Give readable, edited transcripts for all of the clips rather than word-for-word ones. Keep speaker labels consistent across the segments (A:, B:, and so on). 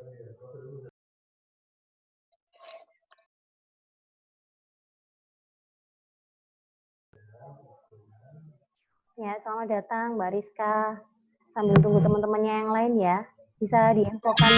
A: Ya, selamat datang Mbak Rizka. Sambil tunggu teman-temannya yang lain ya. Bisa diinfokan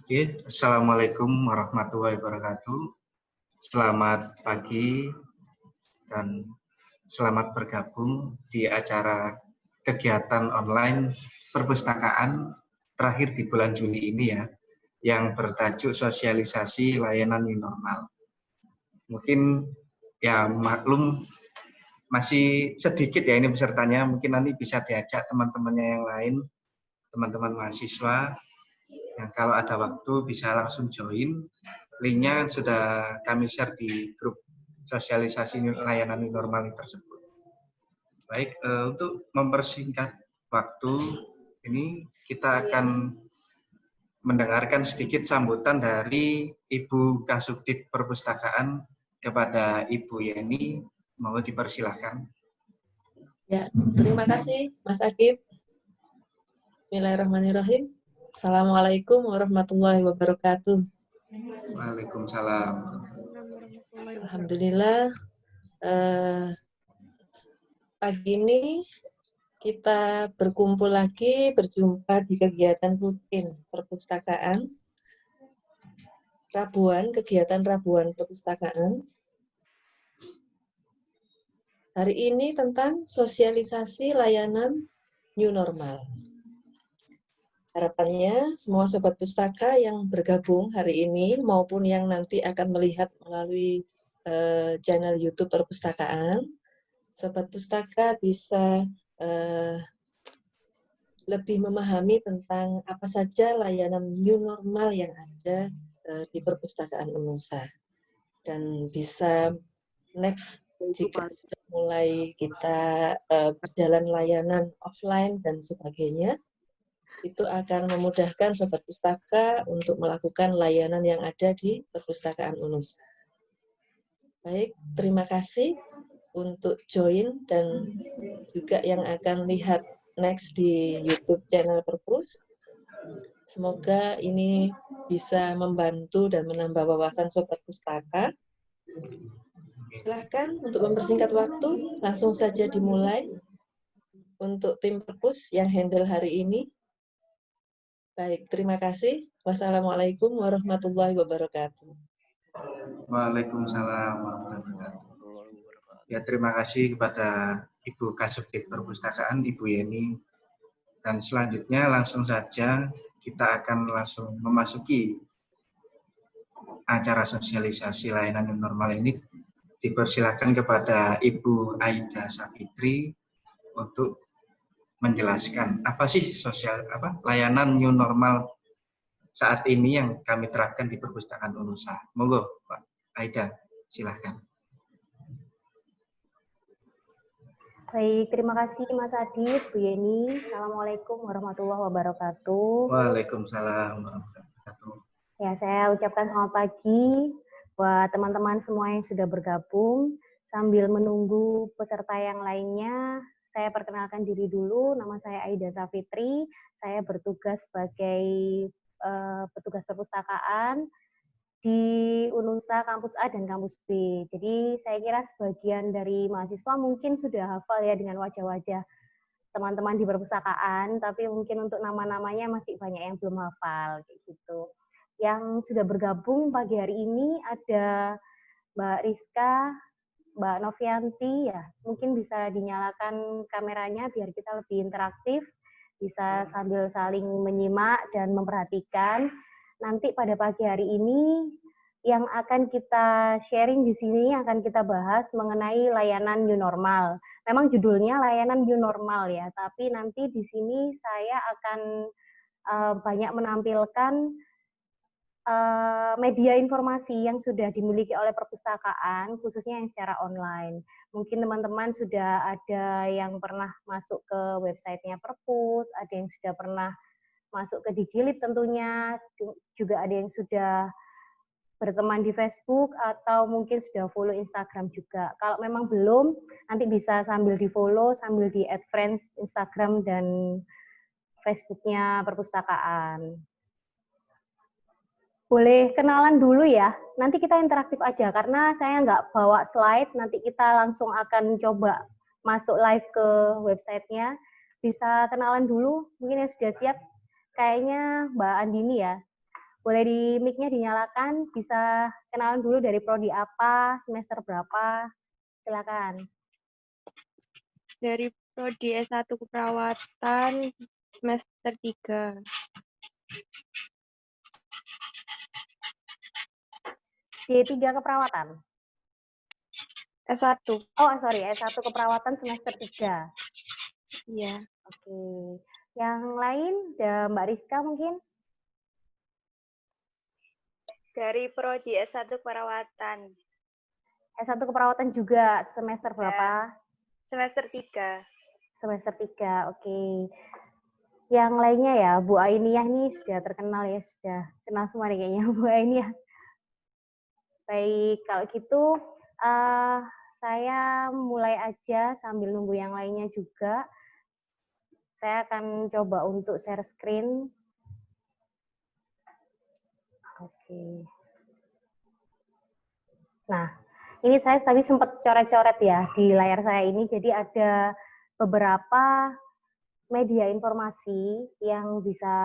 B: Oke, Assalamualaikum warahmatullahi wabarakatuh. Selamat pagi dan selamat bergabung di acara kegiatan online perpustakaan terakhir di bulan Juli ini ya, yang bertajuk sosialisasi layanan new normal. Mungkin ya maklum masih sedikit ya ini pesertanya, mungkin nanti bisa diajak teman-temannya yang lain, teman-teman mahasiswa, yang kalau ada waktu bisa langsung join. Linknya sudah kami share di grup sosialisasi layanan new normal tersebut. Baik, untuk mempersingkat waktu ini kita akan mendengarkan sedikit sambutan dari Ibu Kasubdit Perpustakaan kepada Ibu Yeni. Mau dipersilahkan.
C: Ya, terima kasih Mas Agib. Bismillahirrahmanirrahim. Assalamualaikum warahmatullahi wabarakatuh.
B: Waalaikumsalam.
C: Alhamdulillah, pagi ini kita berkumpul lagi, berjumpa di kegiatan rutin perpustakaan, kegiatan Rabuan Perpustakaan. Hari ini tentang sosialisasi layanan new normal. Harapannya semua sobat pustaka yang bergabung hari ini maupun yang nanti akan melihat melalui channel YouTube Perpustakaan, sobat pustaka bisa lebih memahami tentang apa saja layanan new normal yang ada di Perpustakaan UNUSA. Dan bisa next jika sudah mulai kita berjalan layanan offline dan sebagainya, itu akan memudahkan sobat pustaka untuk melakukan layanan yang ada di Perpustakaan UNUSA. Baik, terima kasih untuk join dan juga yang akan lihat next di YouTube channel Perpus. Semoga ini bisa membantu dan menambah wawasan sobat pustaka. Silahkan untuk mempersingkat waktu, langsung saja dimulai untuk tim Perpus yang handle hari ini. Baik, terima kasih. Wassalamualaikum warahmatullahi wabarakatuh.
B: Waalaikumsalam warahmatullahi wabarakatuh. Ya, terima kasih kepada Ibu Kasubdit Perpustakaan, Ibu Yeni. Dan selanjutnya langsung saja kita akan langsung memasuki acara sosialisasi layanan new normal ini. Dipersilakan kepada Ibu Aida Safitri untuk menjelaskan apa sih layanan new normal saat ini yang kami terapkan di Perpustakaan UNUSA. Monggo, Pak Aida, silahkan.
A: Baik, terima kasih Mas Adit, Bu Yeni. Assalamualaikum warahmatullahi wabarakatuh.
B: Waalaikumsalam warahmatullahi wabarakatuh.
A: Ya, saya ucapkan selamat pagi buat teman-teman semua yang sudah bergabung. Sambil menunggu peserta yang lainnya, saya perkenalkan diri dulu. Nama saya Aida Safitri. Saya bertugas sebagai petugas perpustakaan di UNUSA Kampus A dan Kampus B. Jadi saya kira sebagian dari mahasiswa mungkin sudah hafal ya dengan wajah-wajah teman-teman di perpustakaan, tapi mungkin untuk nama-namanya masih banyak yang belum hafal kayak gitu. Yang sudah bergabung pagi hari ini ada Mbak Rizka, Mbak Novianti ya, mungkin bisa dinyalakan kameranya biar kita lebih interaktif, bisa sambil saling menyimak dan memperhatikan. Nanti pada pagi hari ini yang akan kita sharing di sini akan kita bahas mengenai layanan new normal. Memang judulnya layanan new normal ya, tapi nanti di sini saya akan banyak menampilkan media informasi yang sudah dimiliki oleh perpustakaan, khususnya yang secara online. Mungkin teman-teman sudah ada yang pernah masuk ke websitenya Perpus, ada yang sudah pernah masuk ke Digilid tentunya, juga ada yang sudah berteman di Facebook, atau mungkin sudah follow Instagram juga. Kalau memang belum, nanti bisa sambil di-follow, sambil di-add friends Instagram dan Facebook-nya perpustakaan. Boleh kenalan dulu ya, nanti kita interaktif aja, karena saya nggak bawa slide, nanti kita langsung akan coba masuk live ke websitenya. Bisa kenalan dulu, mungkin yang sudah siap. Kayaknya Mbak Andini ya. Boleh di mic-nya dinyalakan, bisa kenalan dulu dari prodi apa, semester berapa, silakan.
D: Dari prodi S1 Keperawatan semester 3.
A: D3 Keperawatan.
D: S1.
A: Oh, sorry, S1 Keperawatan semester 3.
D: Iya.
A: Oke. Yang lain, ada Mbak Rizka mungkin?
E: Dari prodi S1 Keperawatan.
A: S1 Keperawatan juga semester berapa?
E: Semester 3.
A: Semester 3, oke. Yang lainnya ya, Bu Ainiyah nih sudah terkenal ya, sudah kenal semua nih kayaknya Bu Ainiyah. Baik, kalau gitu saya mulai aja sambil nunggu yang lainnya juga. Saya akan coba untuk share screen. Oke. Nah, ini saya tadi sempat coret-coret ya di layar saya ini, jadi ada beberapa media informasi yang bisa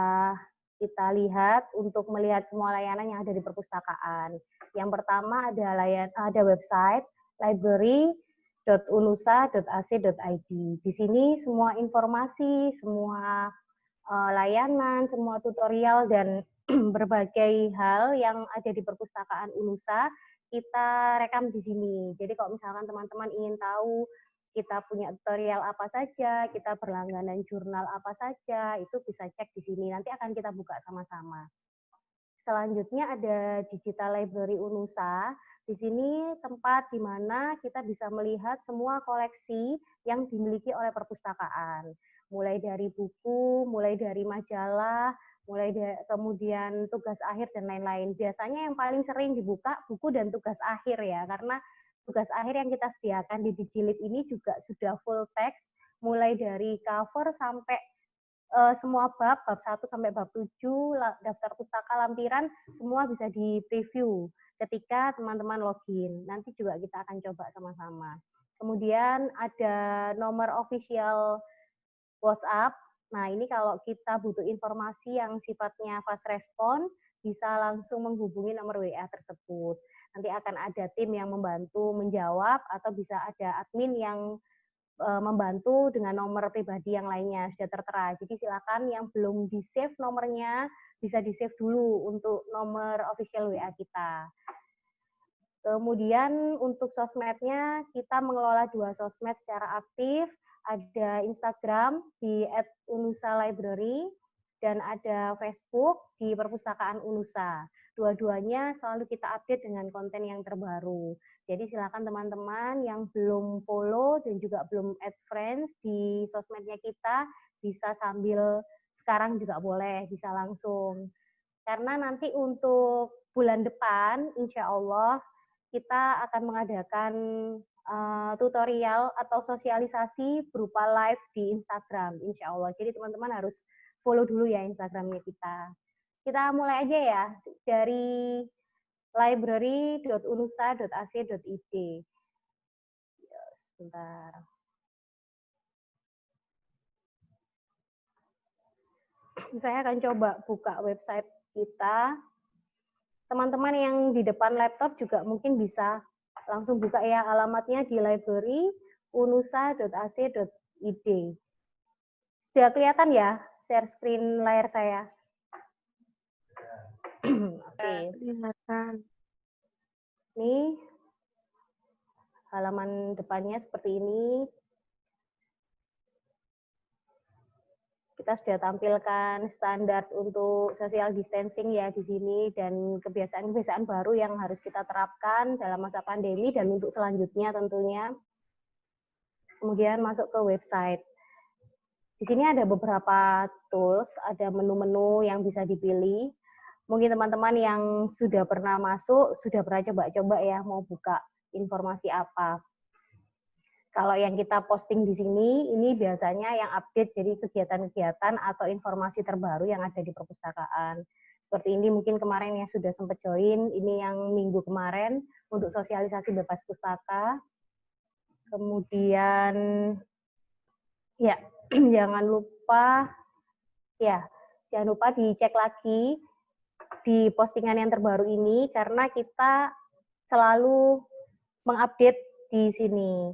A: kita lihat untuk melihat semua layanan yang ada di perpustakaan. Yang pertama ada website library.unusa.ac.id. Di sini semua informasi, semua layanan, semua tutorial dan berbagai hal yang ada di perpustakaan UNUSA kita rekam di sini. Jadi kalau misalkan teman-teman ingin tahu kita punya tutorial apa saja, kita berlangganan jurnal apa saja, itu bisa cek di sini. Nanti akan kita buka sama-sama. Selanjutnya ada Digital Library UNUSA. Di sini tempat di mana kita bisa melihat semua koleksi yang dimiliki oleh perpustakaan. Mulai dari buku, mulai dari majalah, kemudian tugas akhir dan lain-lain. Biasanya yang paling sering dibuka buku dan tugas akhir ya, karena tugas akhir yang kita sediakan di Digilib ini juga sudah full text, mulai dari cover sampai semua bab 1 sampai bab 7, daftar pustaka lampiran, semua bisa di-preview ketika teman-teman login. Nanti juga kita akan coba sama-sama. Kemudian ada nomor official WhatsApp. Nah, ini kalau kita butuh informasi yang sifatnya fast respon, bisa langsung menghubungi nomor WA tersebut. Nanti akan ada tim yang membantu menjawab, atau bisa ada admin yang membantu dengan nomor pribadi yang lainnya sudah tertera. Jadi silakan yang belum di-save nomornya, bisa di-save dulu untuk nomor official WA kita. Kemudian untuk sosmednya, kita mengelola 2 sosmed secara aktif. Ada Instagram di @unusalibrary dan ada Facebook di Perpustakaan UNUSA. Dua-duanya selalu kita update dengan konten yang terbaru. Jadi silakan teman-teman yang belum follow dan juga belum add friends di sosmednya kita, bisa sambil sekarang juga boleh, bisa langsung. Karena nanti untuk bulan depan, insya Allah, kita akan mengadakan tutorial atau sosialisasi berupa live di Instagram, insya Allah. Jadi teman-teman harus follow dulu ya Instagramnya kita. Kita mulai aja ya dari library.unusa.ac.id. Sebentar. Saya akan coba buka website kita. Teman-teman yang di depan laptop juga mungkin bisa langsung buka ya, alamatnya di library.unusa.ac.id. Sudah kelihatan ya share screen layar saya? Oke.
D: Kelihatan.
A: Ini halaman depannya seperti ini. Kita sudah tampilkan standar untuk social distancing ya di sini, dan kebiasaan-kebiasaan baru yang harus kita terapkan dalam masa pandemi dan untuk selanjutnya tentunya. Kemudian masuk ke website. Di sini ada beberapa tools, ada menu-menu yang bisa dipilih. Mungkin teman-teman yang sudah pernah masuk, sudah pernah coba-coba ya mau buka informasi apa. Kalau yang kita posting di sini, ini biasanya yang update jadi kegiatan-kegiatan atau informasi terbaru yang ada di perpustakaan. Seperti ini mungkin kemarin yang sudah sempat join, ini yang minggu kemarin untuk sosialisasi bebas pustaka. Kemudian ya jangan lupa dicek lagi di postingan yang terbaru ini karena kita selalu mengupdate di sini.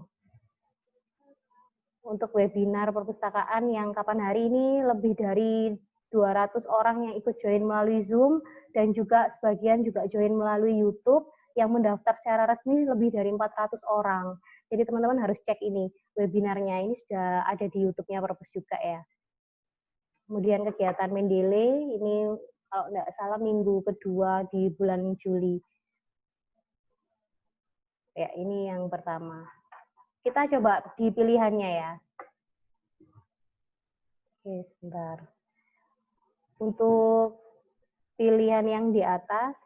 A: Untuk webinar perpustakaan yang kapan hari ini lebih dari 200 orang yang ikut join melalui Zoom dan juga sebagian juga join melalui YouTube, yang mendaftar secara resmi lebih dari 400 orang. Jadi teman-teman harus cek ini, webinarnya ini sudah ada di YouTube-nya Perpus juga ya. Kemudian kegiatan Mendeley, ini kalau tidak salah minggu kedua di bulan Juli. Ya, ini yang pertama. Kita coba di pilihannya ya. Oke, sebentar. Untuk pilihan yang di atas,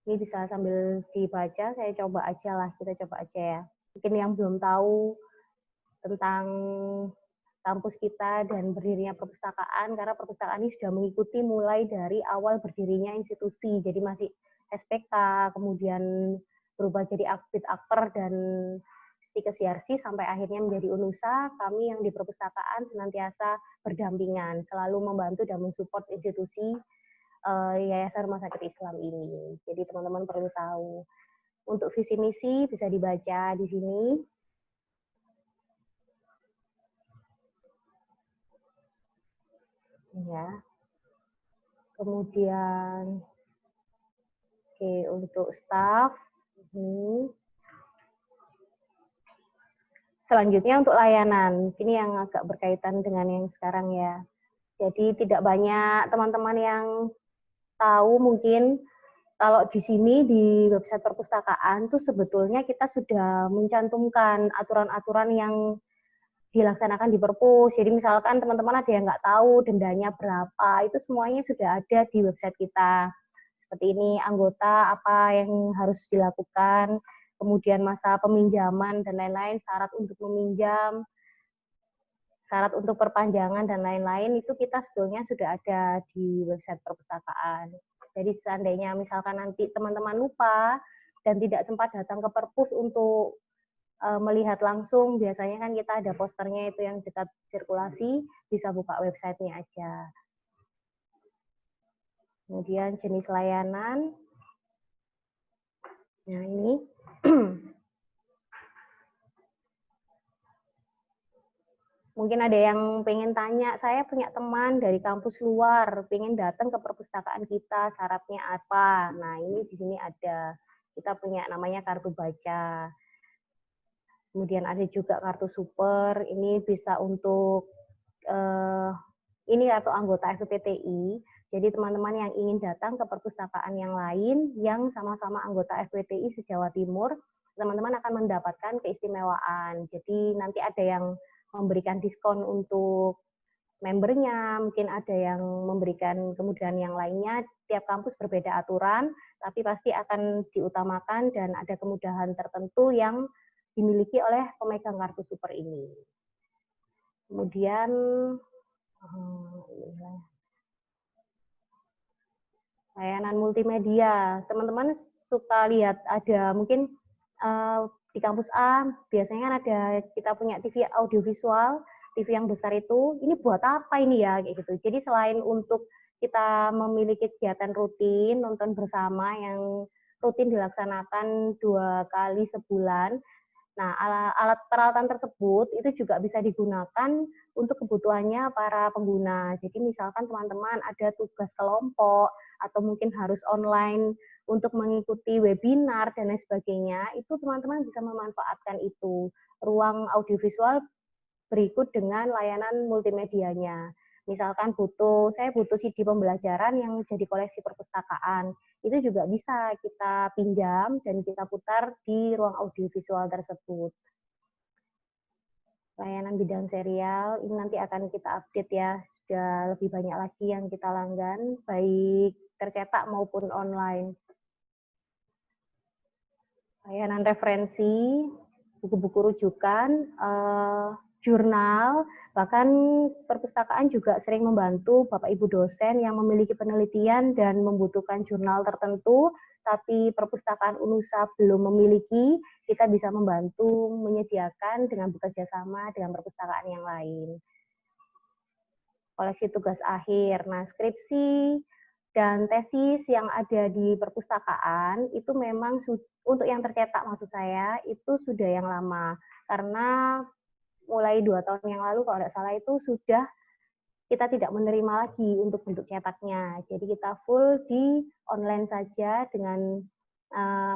A: ini bisa sambil dibaca, saya coba aja lah, kita coba aja ya. Mungkin yang belum tahu tentang kampus kita dan berdirinya perpustakaan, karena perpustakaan ini sudah mengikuti mulai dari awal berdirinya institusi, jadi masih SPK, kemudian berubah jadi Akbid Akper dan Stikes-Yarsi sampai akhirnya menjadi UNUSA. Kami yang di perpustakaan senantiasa berdampingan, selalu membantu dan mensupport institusi Yayasan Rumah Sakit Islam ini. Jadi teman-teman perlu tahu. Untuk visi misi bisa dibaca di sini. Ya. Kemudian untuk staff ini. Selanjutnya untuk layanan. Ini yang agak berkaitan dengan yang sekarang ya. Jadi tidak banyak teman-teman yang tahu mungkin kalau di sini di website perpustakaan tuh sebetulnya kita sudah mencantumkan aturan-aturan yang dilaksanakan di perpus. Jadi misalkan teman-teman ada yang nggak tahu dendanya berapa, itu semuanya sudah ada di website kita. Seperti ini, anggota apa yang harus dilakukan, kemudian masa peminjaman dan lain-lain, syarat untuk meminjam, syarat untuk perpanjangan dan lain-lain, itu kita sebetulnya sudah ada di website perpustakaan. Jadi seandainya misalkan nanti teman-teman lupa dan tidak sempat datang ke perpus untuk melihat langsung, biasanya kan kita ada posternya itu yang kita sirkulasi, bisa buka websitenya aja. Kemudian jenis layanan. Nah ini. Mungkin ada yang pengen tanya, saya punya teman dari kampus luar, pengen datang ke perpustakaan kita, syaratnya apa? Nah ini di sini ada, kita punya namanya kartu baca. Kemudian ada juga kartu super, ini bisa untuk, ini kartu anggota FPTI, jadi teman-teman yang ingin datang ke perpustakaan yang lain, yang sama-sama anggota FPTI se-Jawa Timur, teman-teman akan mendapatkan keistimewaan. Jadi nanti ada yang memberikan diskon untuk membernya, mungkin ada yang memberikan kemudahan yang lainnya, tiap kampus berbeda aturan, tapi pasti akan diutamakan dan ada kemudahan tertentu yang dimiliki oleh pemegang kartu super ini. Kemudian layanan multimedia, teman-teman suka lihat ada mungkin di kampus A biasanya kan ada kita punya TV audiovisual, TV yang besar itu, ini buat apa ini ya kayak gitu. Jadi selain untuk kita memiliki kegiatan rutin, nonton bersama yang rutin dilaksanakan 2 kali sebulan. Nah, alat peralatan tersebut itu juga bisa digunakan untuk kebutuhannya para pengguna. Jadi misalkan teman-teman ada tugas kelompok atau mungkin harus online untuk mengikuti webinar dan lain sebagainya, itu teman-teman bisa memanfaatkan itu. Ruang audiovisual berikut dengan layanan multimedianya. Misalkan saya butuh CD pembelajaran yang jadi koleksi perpustakaan, itu juga bisa kita pinjam dan kita putar di ruang audiovisual tersebut. Layanan bidang serial, ini nanti akan kita update ya, sudah lebih banyak lagi yang kita langgan, baik tercetak maupun online. Layanan referensi, buku-buku rujukan, jurnal, bahkan perpustakaan juga sering membantu Bapak Ibu dosen yang memiliki penelitian dan membutuhkan jurnal tertentu, tapi perpustakaan UNUSA belum memiliki, kita bisa membantu menyediakan dengan bekerja sama dengan perpustakaan yang lain. Koleksi tugas akhir, nah skripsi dan tesis yang ada di perpustakaan itu memang untuk yang tercetak maksud saya itu sudah yang lama, karena mulai 2 tahun yang lalu kalau tidak salah itu sudah kita tidak menerima lagi untuk bentuk cetaknya. Jadi kita full di online saja dengan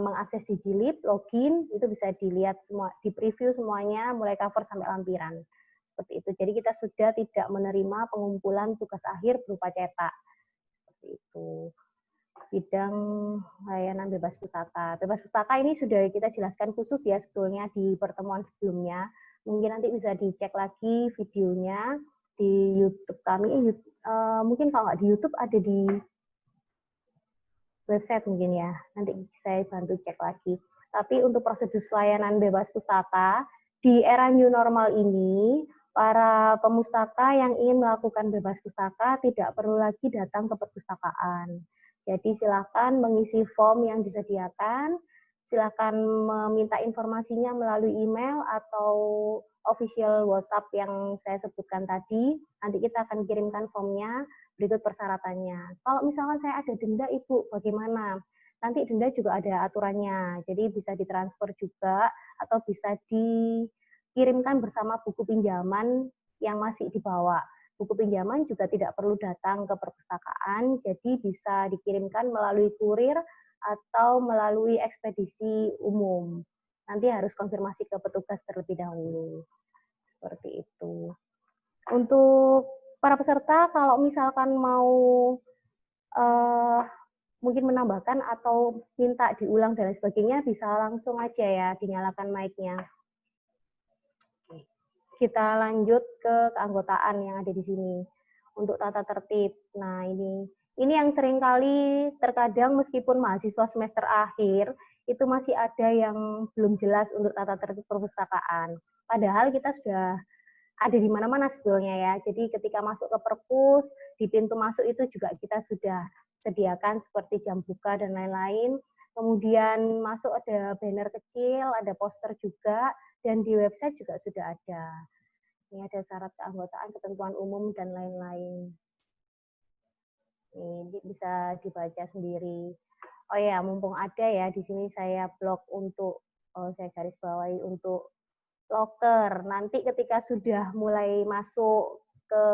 A: mengakses Digilib, login, itu bisa dilihat semua, di preview semuanya mulai cover sampai lampiran. Seperti itu. Jadi kita sudah tidak menerima pengumpulan tugas akhir berupa cetak. Seperti itu. Bidang layanan bebas pustaka. Bebas pustaka ini sudah kita jelaskan khusus ya sebetulnya di pertemuan sebelumnya. Mungkin nanti bisa dicek lagi videonya di YouTube kami. Mungkin kalau nggak di YouTube ada di website mungkin ya. Nanti saya bantu cek lagi. Tapi untuk prosedur layanan bebas pustaka di era new normal ini, para pemustaka yang ingin melakukan bebas pustaka tidak perlu lagi datang ke perpustakaan. Jadi silakan mengisi form yang disediakan, silakan meminta informasinya melalui email atau official WhatsApp yang saya sebutkan tadi. Nanti kita akan kirimkan formnya, berikut persyaratannya. Kalau misalkan saya ada denda Ibu, bagaimana? Nanti denda juga ada aturannya, jadi bisa ditransfer juga atau bisa dikirimkan bersama buku pinjaman yang masih dibawa. Buku pinjaman juga tidak perlu datang ke perpustakaan, jadi bisa dikirimkan melalui kurir atau melalui ekspedisi umum. Nanti harus konfirmasi ke petugas terlebih dahulu. Seperti itu. Untuk para peserta, kalau misalkan mau mungkin menambahkan atau minta diulang dan lain sebagainya, bisa langsung aja ya, dinyalakan mic-nya. Kita lanjut ke keanggotaan yang ada di sini. Untuk tata tertib. Nah, ini yang seringkali terkadang meskipun mahasiswa semester akhir, itu masih ada yang belum jelas untuk tata tertib perpustakaan. Padahal kita sudah ada di mana-mana sebetulnya ya. Jadi ketika masuk ke perpus, di pintu masuk itu juga kita sudah sediakan seperti jam buka dan lain-lain. Kemudian masuk ada banner kecil, ada poster juga, dan di website juga sudah ada. Ini ada syarat keanggotaan, ketentuan umum, dan lain-lain. Ini bisa dibaca sendiri. Oh ya, mumpung ada ya, di sini saya blok untuk, saya garis bawahi untuk loker. Nanti ketika sudah mulai masuk ke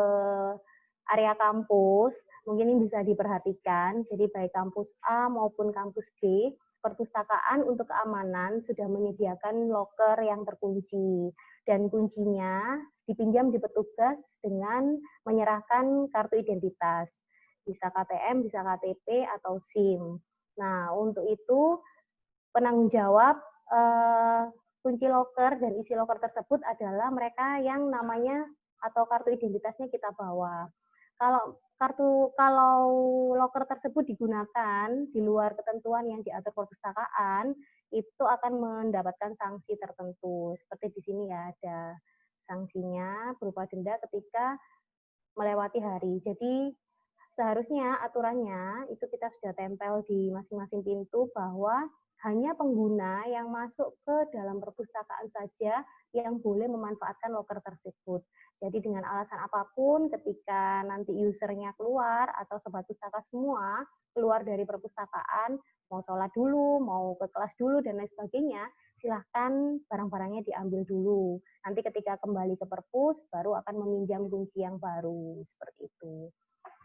A: area kampus, mungkin ini bisa diperhatikan. Jadi baik kampus A maupun kampus B, perpustakaan untuk keamanan sudah menyediakan loker yang terkunci. Dan kuncinya dipinjam di petugas dengan menyerahkan kartu identitas. Bisa KTM, bisa KTP, atau SIM. Nah, untuk itu penanggung jawab kunci loker dan isi loker tersebut adalah mereka yang namanya atau kartu identitasnya kita bawa. Kalau loker tersebut digunakan di luar ketentuan yang diatur perpustakaan, itu akan mendapatkan sanksi tertentu. Seperti di sini ya ada sanksinya berupa denda ketika melewati hari. Jadi seharusnya aturannya itu kita sudah tempel di masing-masing pintu bahwa hanya pengguna yang masuk ke dalam perpustakaan saja yang boleh memanfaatkan loker tersebut. Jadi dengan alasan apapun ketika nanti usernya keluar atau sobat pustaka semua keluar dari perpustakaan, mau sholat dulu, mau ke kelas dulu, dan lain sebagainya, silahkan barang-barangnya diambil dulu. Nanti ketika kembali ke perpus, baru akan meminjam kunci yang baru, seperti itu.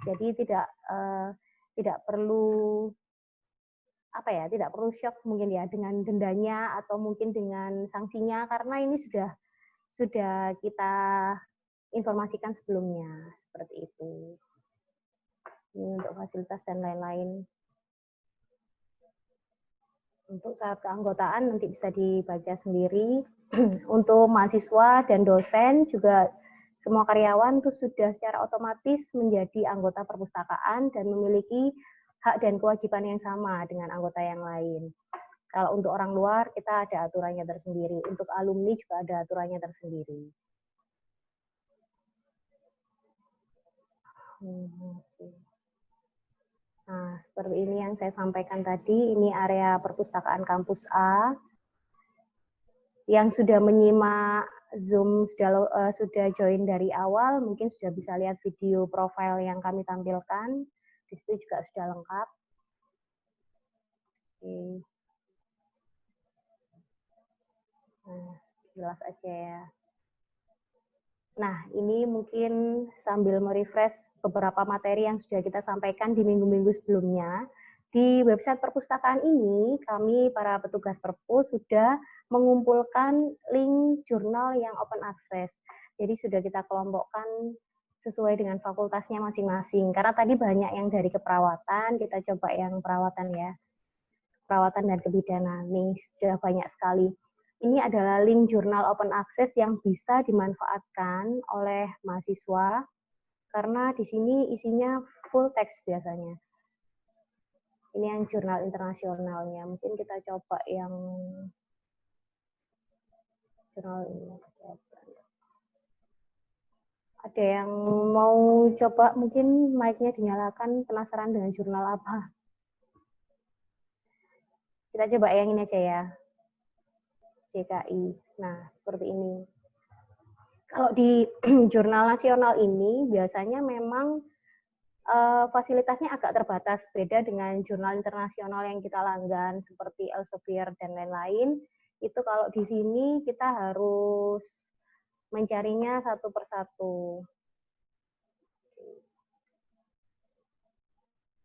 A: Jadi tidak perlu tidak perlu shock mungkin ya dengan dendanya atau mungkin dengan sanksinya, karena ini sudah kita informasikan sebelumnya, seperti itu. Ini untuk fasilitas dan lain-lain. Untuk syarat keanggotaan nanti bisa dibaca sendiri. Untuk mahasiswa dan dosen juga semua karyawan itu sudah secara otomatis menjadi anggota perpustakaan dan memiliki hak dan kewajiban yang sama dengan anggota yang lain. Kalau untuk orang luar, kita ada aturannya tersendiri. Untuk alumni juga ada aturannya tersendiri. Oke. Nah, seperti ini yang saya sampaikan tadi, ini area perpustakaan kampus A. Yang sudah menyimak Zoom, sudah join dari awal, mungkin sudah bisa lihat video profil yang kami tampilkan. Di situ juga sudah lengkap. Oke. Nah, jelas aja ya. Nah, ini mungkin sambil merefresh beberapa materi yang sudah kita sampaikan di minggu-minggu sebelumnya. Di website perpustakaan ini, kami para petugas perpus sudah mengumpulkan link jurnal yang open access. Jadi sudah kita kelompokkan sesuai dengan fakultasnya masing-masing. Karena tadi banyak yang dari keperawatan, kita coba yang perawatan ya. Perawatan dan kebidanan. Nih, sudah banyak sekali. Ini adalah link jurnal open access yang bisa dimanfaatkan oleh mahasiswa karena di sini isinya full text biasanya. Ini yang jurnal internasionalnya. Mungkin kita coba yang jurnal ini. Ada yang mau coba, mungkin mic-nya dinyalakan, penasaran dengan jurnal apa? Kita coba yang ini aja ya. JKI. Nah, seperti ini. Kalau di jurnal nasional ini biasanya memang fasilitasnya agak terbatas, beda dengan jurnal internasional yang kita langgan seperti Elsevier dan lain-lain. Itu kalau di sini kita harus mencarinya satu persatu.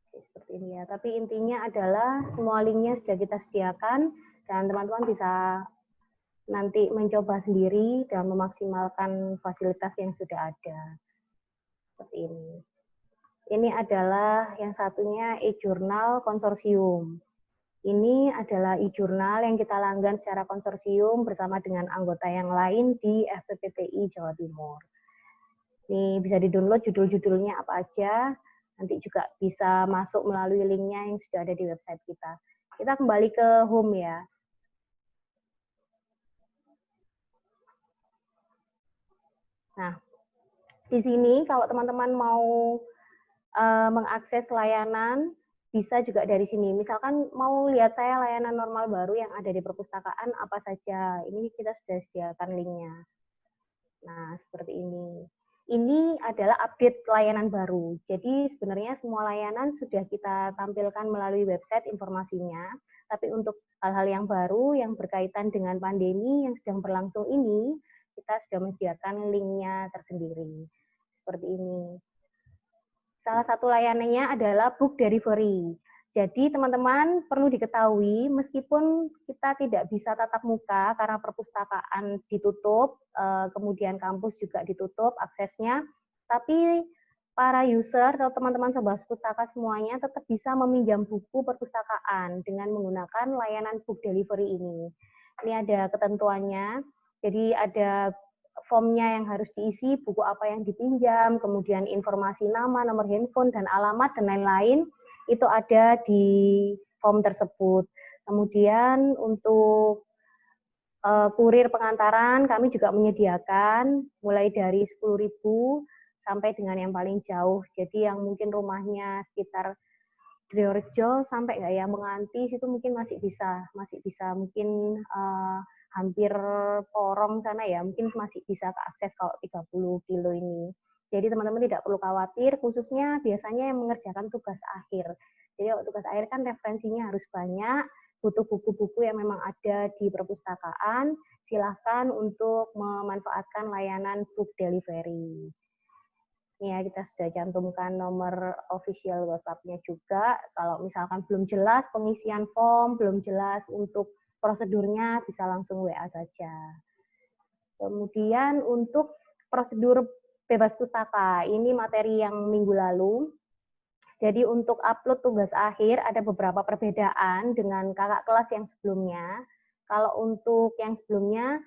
A: Oke, seperti ini ya. Tapi intinya adalah semua linknya sudah kita sediakan dan teman-teman bisa nanti mencoba sendiri dan memaksimalkan fasilitas yang sudah ada. Seperti ini. Ini adalah yang satunya e-jurnal konsorsium. Ini adalah e-jurnal yang kita langgan secara konsorsium bersama dengan anggota yang lain di FPPTI Jawa Timur. Ini bisa di-download judul-judulnya apa aja, nanti juga bisa masuk melalui linknya yang sudah ada di website kita. Kita kembali ke home ya. Nah, di sini kalau teman-teman mau mengakses layanan, bisa juga dari sini. Misalkan mau lihat saya layanan normal baru yang ada di perpustakaan, apa saja. Ini kita sudah sediakan linknya. Nah, seperti ini. Ini adalah update layanan baru. Jadi sebenarnya semua layanan sudah kita tampilkan melalui website informasinya. Tapi untuk hal-hal yang baru, yang berkaitan dengan pandemi yang sedang berlangsung ini, kita sudah menyediakan linknya tersendiri. Seperti ini. Salah satu layanannya adalah book delivery. Jadi teman-teman perlu diketahui, meskipun kita tidak bisa tatap muka karena perpustakaan ditutup, kemudian kampus juga ditutup aksesnya, tapi para user atau teman-teman sobat pustaka semuanya tetap bisa meminjam buku perpustakaan dengan menggunakan layanan book delivery ini. Ini ada ketentuannya, jadi ada formnya yang harus diisi, buku apa yang dipinjam, kemudian informasi nama, nomor handphone, dan alamat, dan lain-lain, itu ada di form tersebut. Kemudian untuk kurir pengantaran, kami juga menyediakan mulai dari 10.000 sampai dengan yang paling jauh. Jadi yang mungkin rumahnya sekitar Driorejo sampai nggak ya Menganti, itu mungkin masih bisa mungkin hampir Porong sana ya, mungkin masih bisa keakses kalau 30 kilo ini. Jadi teman-teman tidak perlu khawatir, khususnya biasanya yang mengerjakan tugas akhir. Jadi kalau tugas akhir kan referensinya harus banyak, butuh buku-buku yang memang ada di perpustakaan, silahkan untuk memanfaatkan layanan book delivery. Ini ya, kita sudah cantumkan nomor official WhatsApp-nya juga. Kalau misalkan belum jelas pengisian form, belum jelas untuk prosedurnya, bisa langsung WA saja. Kemudian untuk prosedur bebas pustaka, ini materi yang minggu lalu. Jadi untuk upload tugas akhir ada beberapa perbedaan dengan kakak kelas yang sebelumnya. Kalau untuk yang sebelumnya,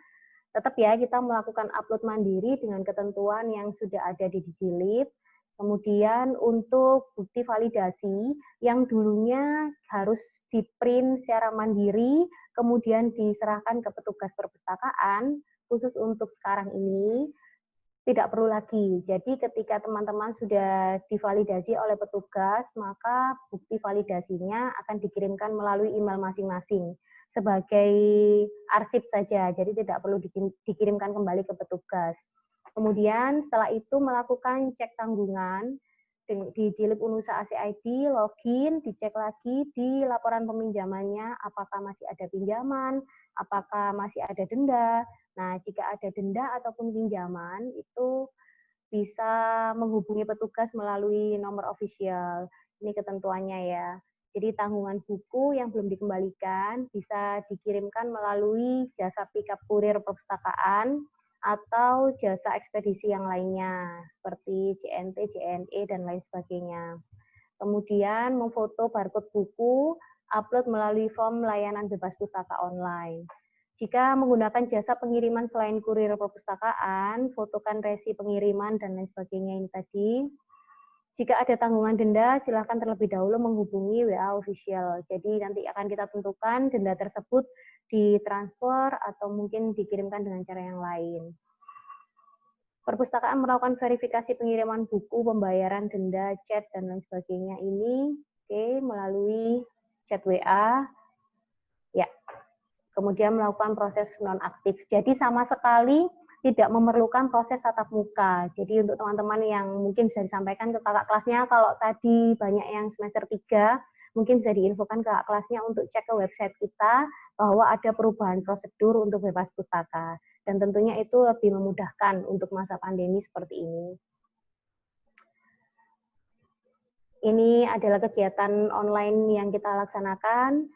A: tetap ya kita melakukan upload mandiri dengan ketentuan yang sudah ada di Digilib. Kemudian untuk bukti validasi yang dulunya harus di-print secara mandiri, kemudian diserahkan ke petugas perpustakaan, khusus untuk sekarang ini, tidak perlu lagi. Jadi ketika teman-teman sudah divalidasi oleh petugas, maka bukti validasinya akan dikirimkan melalui email masing-masing sebagai arsip saja. Jadi tidak perlu dikirimkan kembali ke petugas. Kemudian setelah itu melakukan cek tanggungan di Jilid Unusa ACID, login, dicek lagi di laporan peminjamannya apakah masih ada pinjaman, apakah masih ada denda. Nah, jika ada denda ataupun pinjaman, itu bisa menghubungi petugas melalui nomor ofisial. Ini ketentuannya ya. Jadi tanggungan buku yang belum dikembalikan bisa dikirimkan melalui jasa pick-up kurir perpustakaan atau jasa ekspedisi yang lainnya, seperti JNT, JNE, dan lain sebagainya. Kemudian memfoto barcode buku, upload melalui form layanan bebas pustaka online. Jika menggunakan jasa pengiriman selain kurir perpustakaan, fotokan resi pengiriman dan lain sebagainya ini tadi. Jika ada tanggungan denda, silakan terlebih dahulu menghubungi WA official. Jadi nanti akan kita tentukan denda tersebut ditransfer atau mungkin dikirimkan dengan cara yang lain. Perpustakaan melakukan verifikasi pengiriman buku, pembayaran denda, chat, dan lain sebagainya ini melalui chat WA. Ya. Kemudian melakukan proses nonaktif. Jadi sama sekali tidak memerlukan proses tatap muka. Jadi untuk teman-teman yang mungkin bisa disampaikan ke kakak kelasnya, kalau tadi banyak yang semester 3, mungkin bisa diinfokan ke kakak kelasnya untuk cek ke website kita bahwa ada perubahan prosedur untuk bebas pustaka. Dan tentunya itu lebih memudahkan untuk masa pandemi seperti ini. Ini adalah kegiatan online yang kita laksanakan.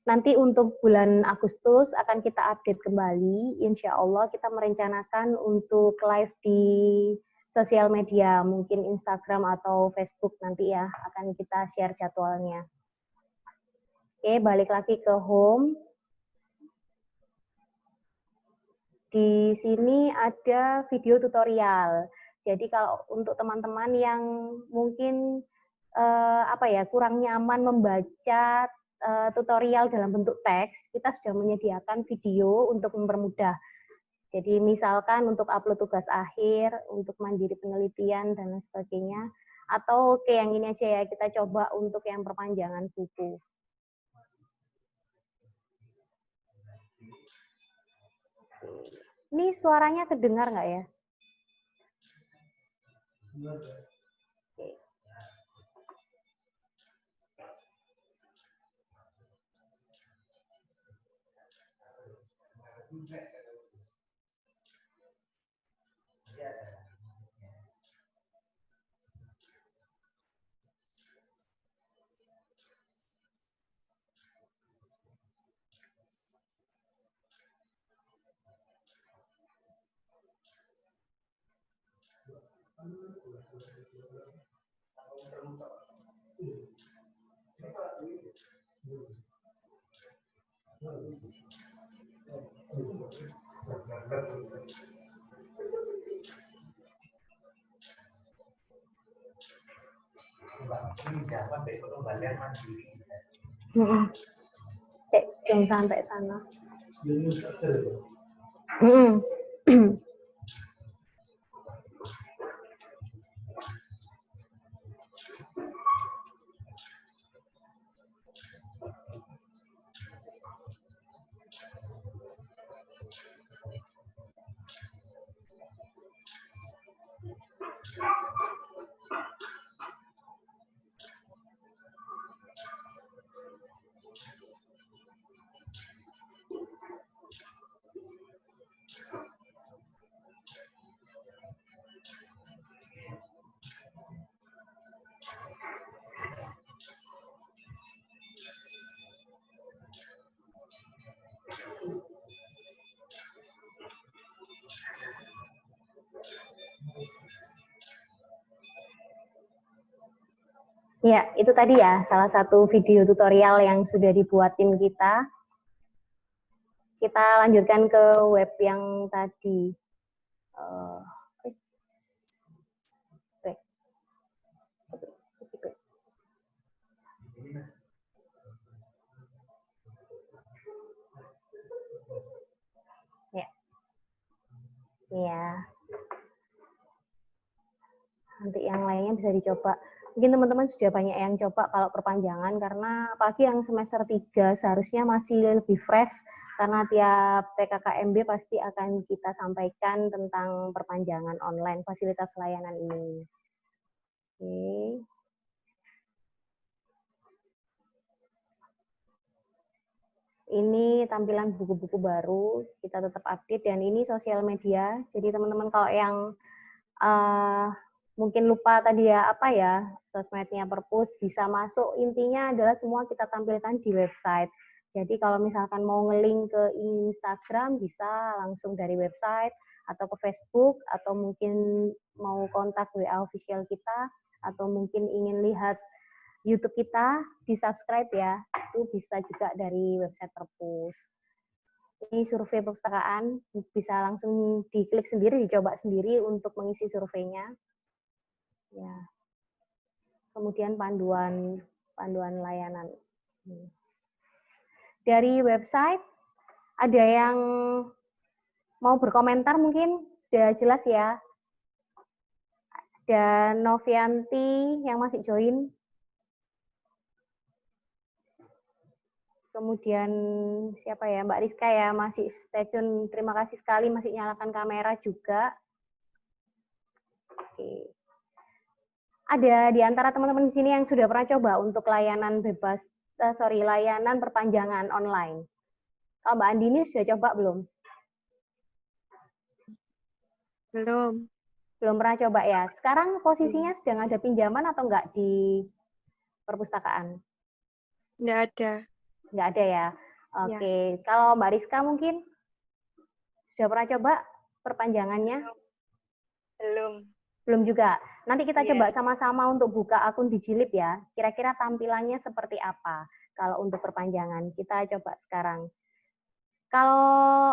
A: Nanti untuk bulan Agustus akan kita update kembali. Insya Allah kita merencanakan untuk live di sosial media, mungkin Instagram atau Facebook nanti ya, akan kita share jadwalnya. Oke, balik lagi ke home. Di sini ada video tutorial. Jadi kalau untuk teman-teman yang mungkin kurang nyaman membaca tutorial dalam bentuk teks, kita sudah menyediakan video untuk mempermudah. Jadi misalkan untuk upload tugas akhir, untuk mandiri penelitian, dan lain sebagainya. Atau yang ini aja ya, kita coba untuk yang perpanjangan buku. Ini suaranya kedengar nggak ya? Jangan sampai sana. Ya, itu tadi ya, salah satu video tutorial yang sudah dibuat tim kita. Kita lanjutkan ke web yang tadi. Ya. bisa dicoba. Mungkin teman-teman sudah banyak yang coba kalau perpanjangan, karena apalagi yang semester 3 seharusnya masih lebih fresh, karena tiap PKKMB pasti akan kita sampaikan tentang perpanjangan online, fasilitas layanan ini. Oke. Ini tampilan buku-buku baru, kita tetap update, dan ini sosial media. Jadi teman-teman kalau yang mungkin lupa tadi ya, apa ya, sosmednya Perpus, bisa masuk. Intinya adalah semua kita tampilkan di website. Jadi kalau misalkan mau nge-link ke Instagram, bisa langsung dari website, atau ke Facebook, atau mungkin mau kontak WA official kita, atau mungkin ingin lihat YouTube kita, di-subscribe ya, itu bisa juga dari website Perpus. Ini survei perpustakaan, bisa langsung diklik sendiri, dicoba sendiri untuk mengisi surveinya. Ya. Kemudian panduan layanan. Dari website, ada yang mau berkomentar mungkin? Sudah jelas ya? Dan Novianti yang masih join. Kemudian siapa ya, Mbak Rizka ya, masih stay tune. Terima kasih sekali masih nyalakan kamera juga. Oke. Ada di antara teman-teman di sini yang sudah pernah coba untuk layanan layanan perpanjangan online. Kalau Mbak Andini sudah coba belum?
D: Belum.
A: Belum pernah coba ya. Sekarang posisinya sedang ada pinjaman atau enggak di perpustakaan?
D: Nggak ada.
A: Nggak ada ya. Oke. Kalau Mbak Rizka mungkin sudah pernah coba perpanjangannya?
E: Belum.
A: Belum juga. Nanti kita
E: Iya.
A: coba sama-sama untuk buka akun Digilib ya. Kira-kira tampilannya seperti apa kalau untuk perpanjangan. Kita coba sekarang. Kalau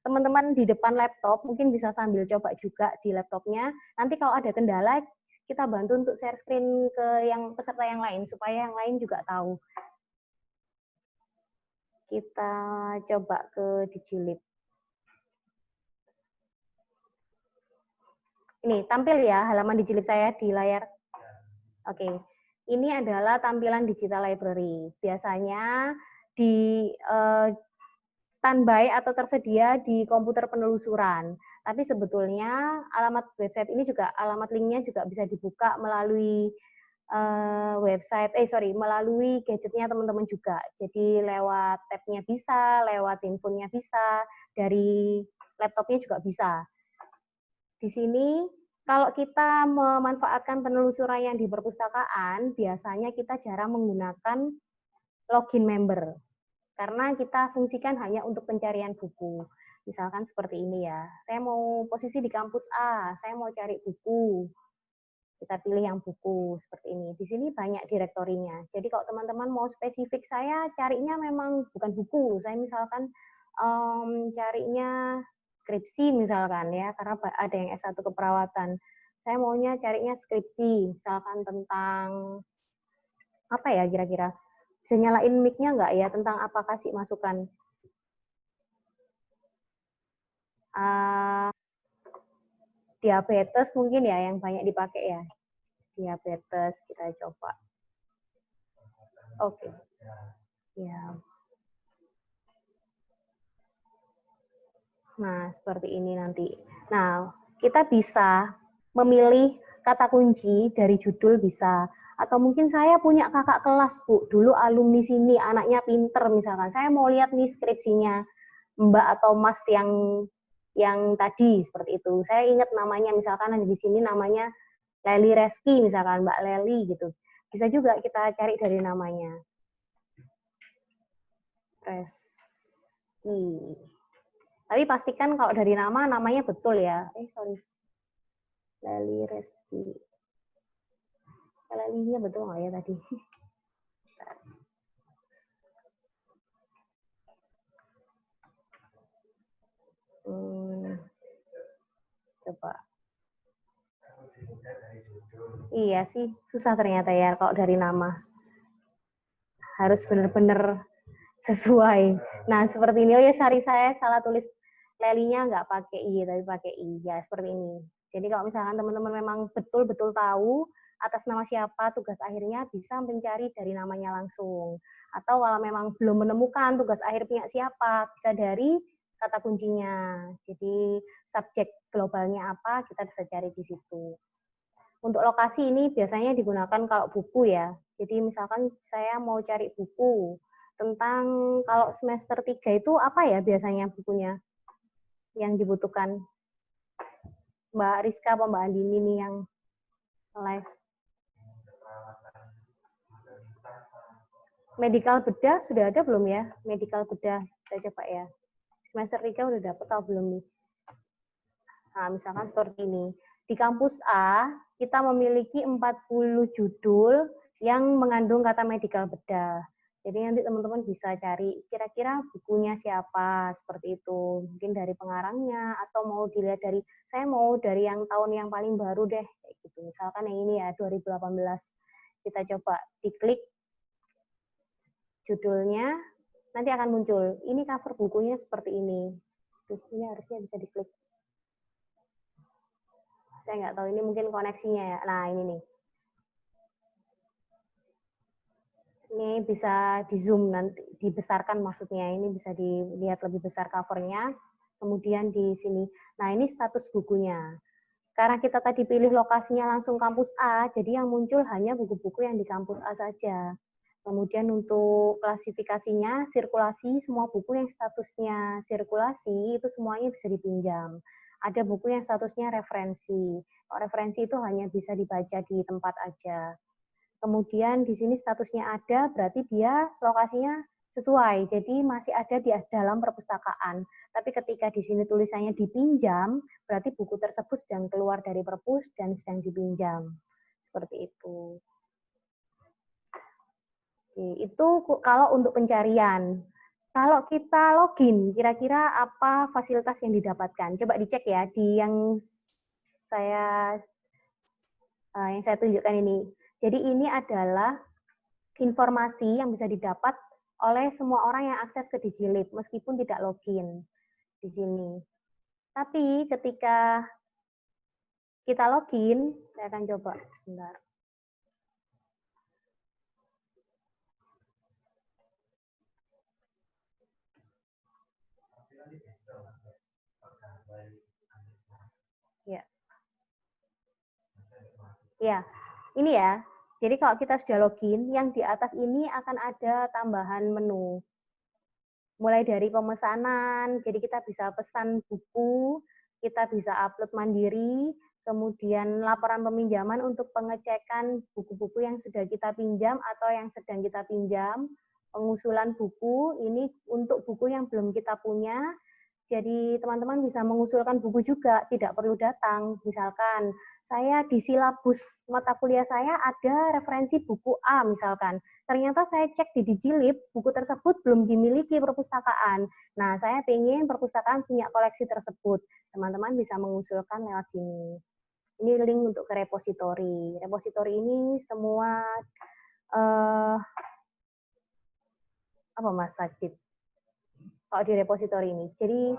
A: teman-teman di depan laptop, mungkin bisa sambil coba juga di laptopnya. Nanti kalau ada kendala, kita bantu untuk share screen ke yang peserta yang lain, supaya yang lain juga tahu. Kita coba ke Digilib. Ini tampil ya halaman Digilib saya di layar. Oke, ini adalah tampilan digital library. Biasanya di standby atau tersedia di komputer penelusuran. Tapi sebetulnya alamat website ini juga, alamat linknya juga bisa dibuka melalui melalui gadgetnya teman-teman juga. Jadi lewat tab-nya bisa, lewat handphonenya bisa, dari laptopnya juga bisa. Di sini kalau kita memanfaatkan penelusuran yang di perpustakaan, biasanya kita jarang menggunakan login member. Karena kita fungsikan hanya untuk pencarian buku. Misalkan seperti ini ya, saya mau posisi di kampus A, saya mau cari buku. Kita pilih yang buku seperti ini. Di sini banyak direktorinya. Jadi kalau teman-teman mau spesifik, saya carinya memang bukan buku. Saya misalkan carinya skripsi misalkan ya, karena ada yang S1 keperawatan. Saya maunya carinya skripsi, misalkan tentang apa ya kira-kira. Bisa nyalain mic-nya nggak ya, tentang apa, kasih masukan. Diabetes mungkin ya yang banyak dipakai ya. Diabetes kita coba. Oke. Ya. Nah, seperti ini nanti. Nah, kita bisa memilih kata kunci dari judul bisa. Atau mungkin saya punya kakak kelas, Bu. Dulu alumni sini, anaknya pinter misalkan. Saya mau lihat nih skripsinya Mbak atau Mas yang tadi seperti itu. Saya ingat namanya, misalkan ada di sini namanya Leli Reski, misalkan Mbak Leli gitu. Bisa juga kita cari dari namanya. Reski. Tapi pastikan kalau dari namanya betul ya. Leli Reski. Lelinya betul nggak ya tadi? Coba. Iya sih, susah ternyata ya kalau dari nama. Harus benar-benar sesuai. Nah, seperti ini. Oh ya, saya salah tulis Lelinya nggak pakai I, tapi pakai I. Ya, seperti ini. Jadi kalau misalkan teman-teman memang betul-betul tahu atas nama siapa tugas akhirnya, bisa mencari dari namanya langsung. Atau kalau memang belum menemukan tugas akhir punya siapa, bisa dari kata kuncinya. Jadi subjek globalnya apa, kita bisa cari di situ. Untuk lokasi ini biasanya digunakan kalau buku ya. Jadi misalkan saya mau cari buku tentang kalau semester 3 itu apa ya biasanya bukunya yang dibutuhkan? Mbak Rizka apa Mbak Andini nih yang live? Medical bedah sudah ada belum ya? Medical bedah, kita coba ya. Semester 3 udah dapet atau belum nih? Nah, misalkan seperti ini. Di kampus A, kita memiliki 40 judul yang mengandung kata medical bedah. Jadi nanti teman-teman bisa cari kira-kira bukunya siapa, seperti itu. Mungkin dari pengarangnya, atau mau dilihat dari, saya mau dari yang tahun yang paling baru deh. Kayak gitu. Misalkan yang ini ya, 2018. Kita coba diklik judulnya, nanti akan muncul. Ini cover bukunya seperti ini. Ini harusnya bisa diklik. Saya nggak tahu, ini mungkin koneksinya ya. Nah, ini nih. Ini bisa di zoom nanti, dibesarkan maksudnya. Ini bisa dilihat lebih besar covernya. Kemudian di sini. Nah, ini status bukunya. Karena kita tadi pilih lokasinya langsung kampus A, jadi yang muncul hanya buku-buku yang di kampus A saja. Kemudian untuk klasifikasinya, sirkulasi, semua buku yang statusnya sirkulasi itu semuanya bisa dipinjam. Ada buku yang statusnya referensi. Kalau referensi itu hanya bisa dibaca di tempat aja. Kemudian di sini statusnya ada, berarti dia lokasinya sesuai. Jadi masih ada di dalam perpustakaan. Tapi ketika di sini tulisannya dipinjam, berarti buku tersebut sedang keluar dari perpus dan sedang dipinjam. Seperti itu. Itu kalau untuk pencarian. Kalau kita login, kira-kira apa fasilitas yang didapatkan? Coba dicek ya di yang saya tunjukkan ini. Jadi ini adalah informasi yang bisa didapat oleh semua orang yang akses ke Digilib, meskipun tidak login di sini. Tapi ketika kita login, saya akan coba sebentar. Ya. Ya, ini ya. Jadi kalau kita sudah login, yang di atas ini akan ada tambahan menu. Mulai dari pemesanan, jadi kita bisa pesan buku, kita bisa upload mandiri, kemudian laporan peminjaman untuk pengecekan buku-buku yang sudah kita pinjam atau yang sedang kita pinjam, pengusulan buku, ini untuk buku yang belum kita punya, jadi teman-teman bisa mengusulkan buku juga, tidak perlu datang. Misalkan, saya di silabus mata kuliah saya ada referensi buku A misalkan. Ternyata saya cek di Digilib, buku tersebut belum dimiliki perpustakaan. Nah, saya ingin perpustakaan punya koleksi tersebut. Teman-teman bisa mengusulkan lewat sini. Ini link untuk ke repositori. Repositori ini semua, apa Mas Sajid? Kalau di repositori ini. Jadi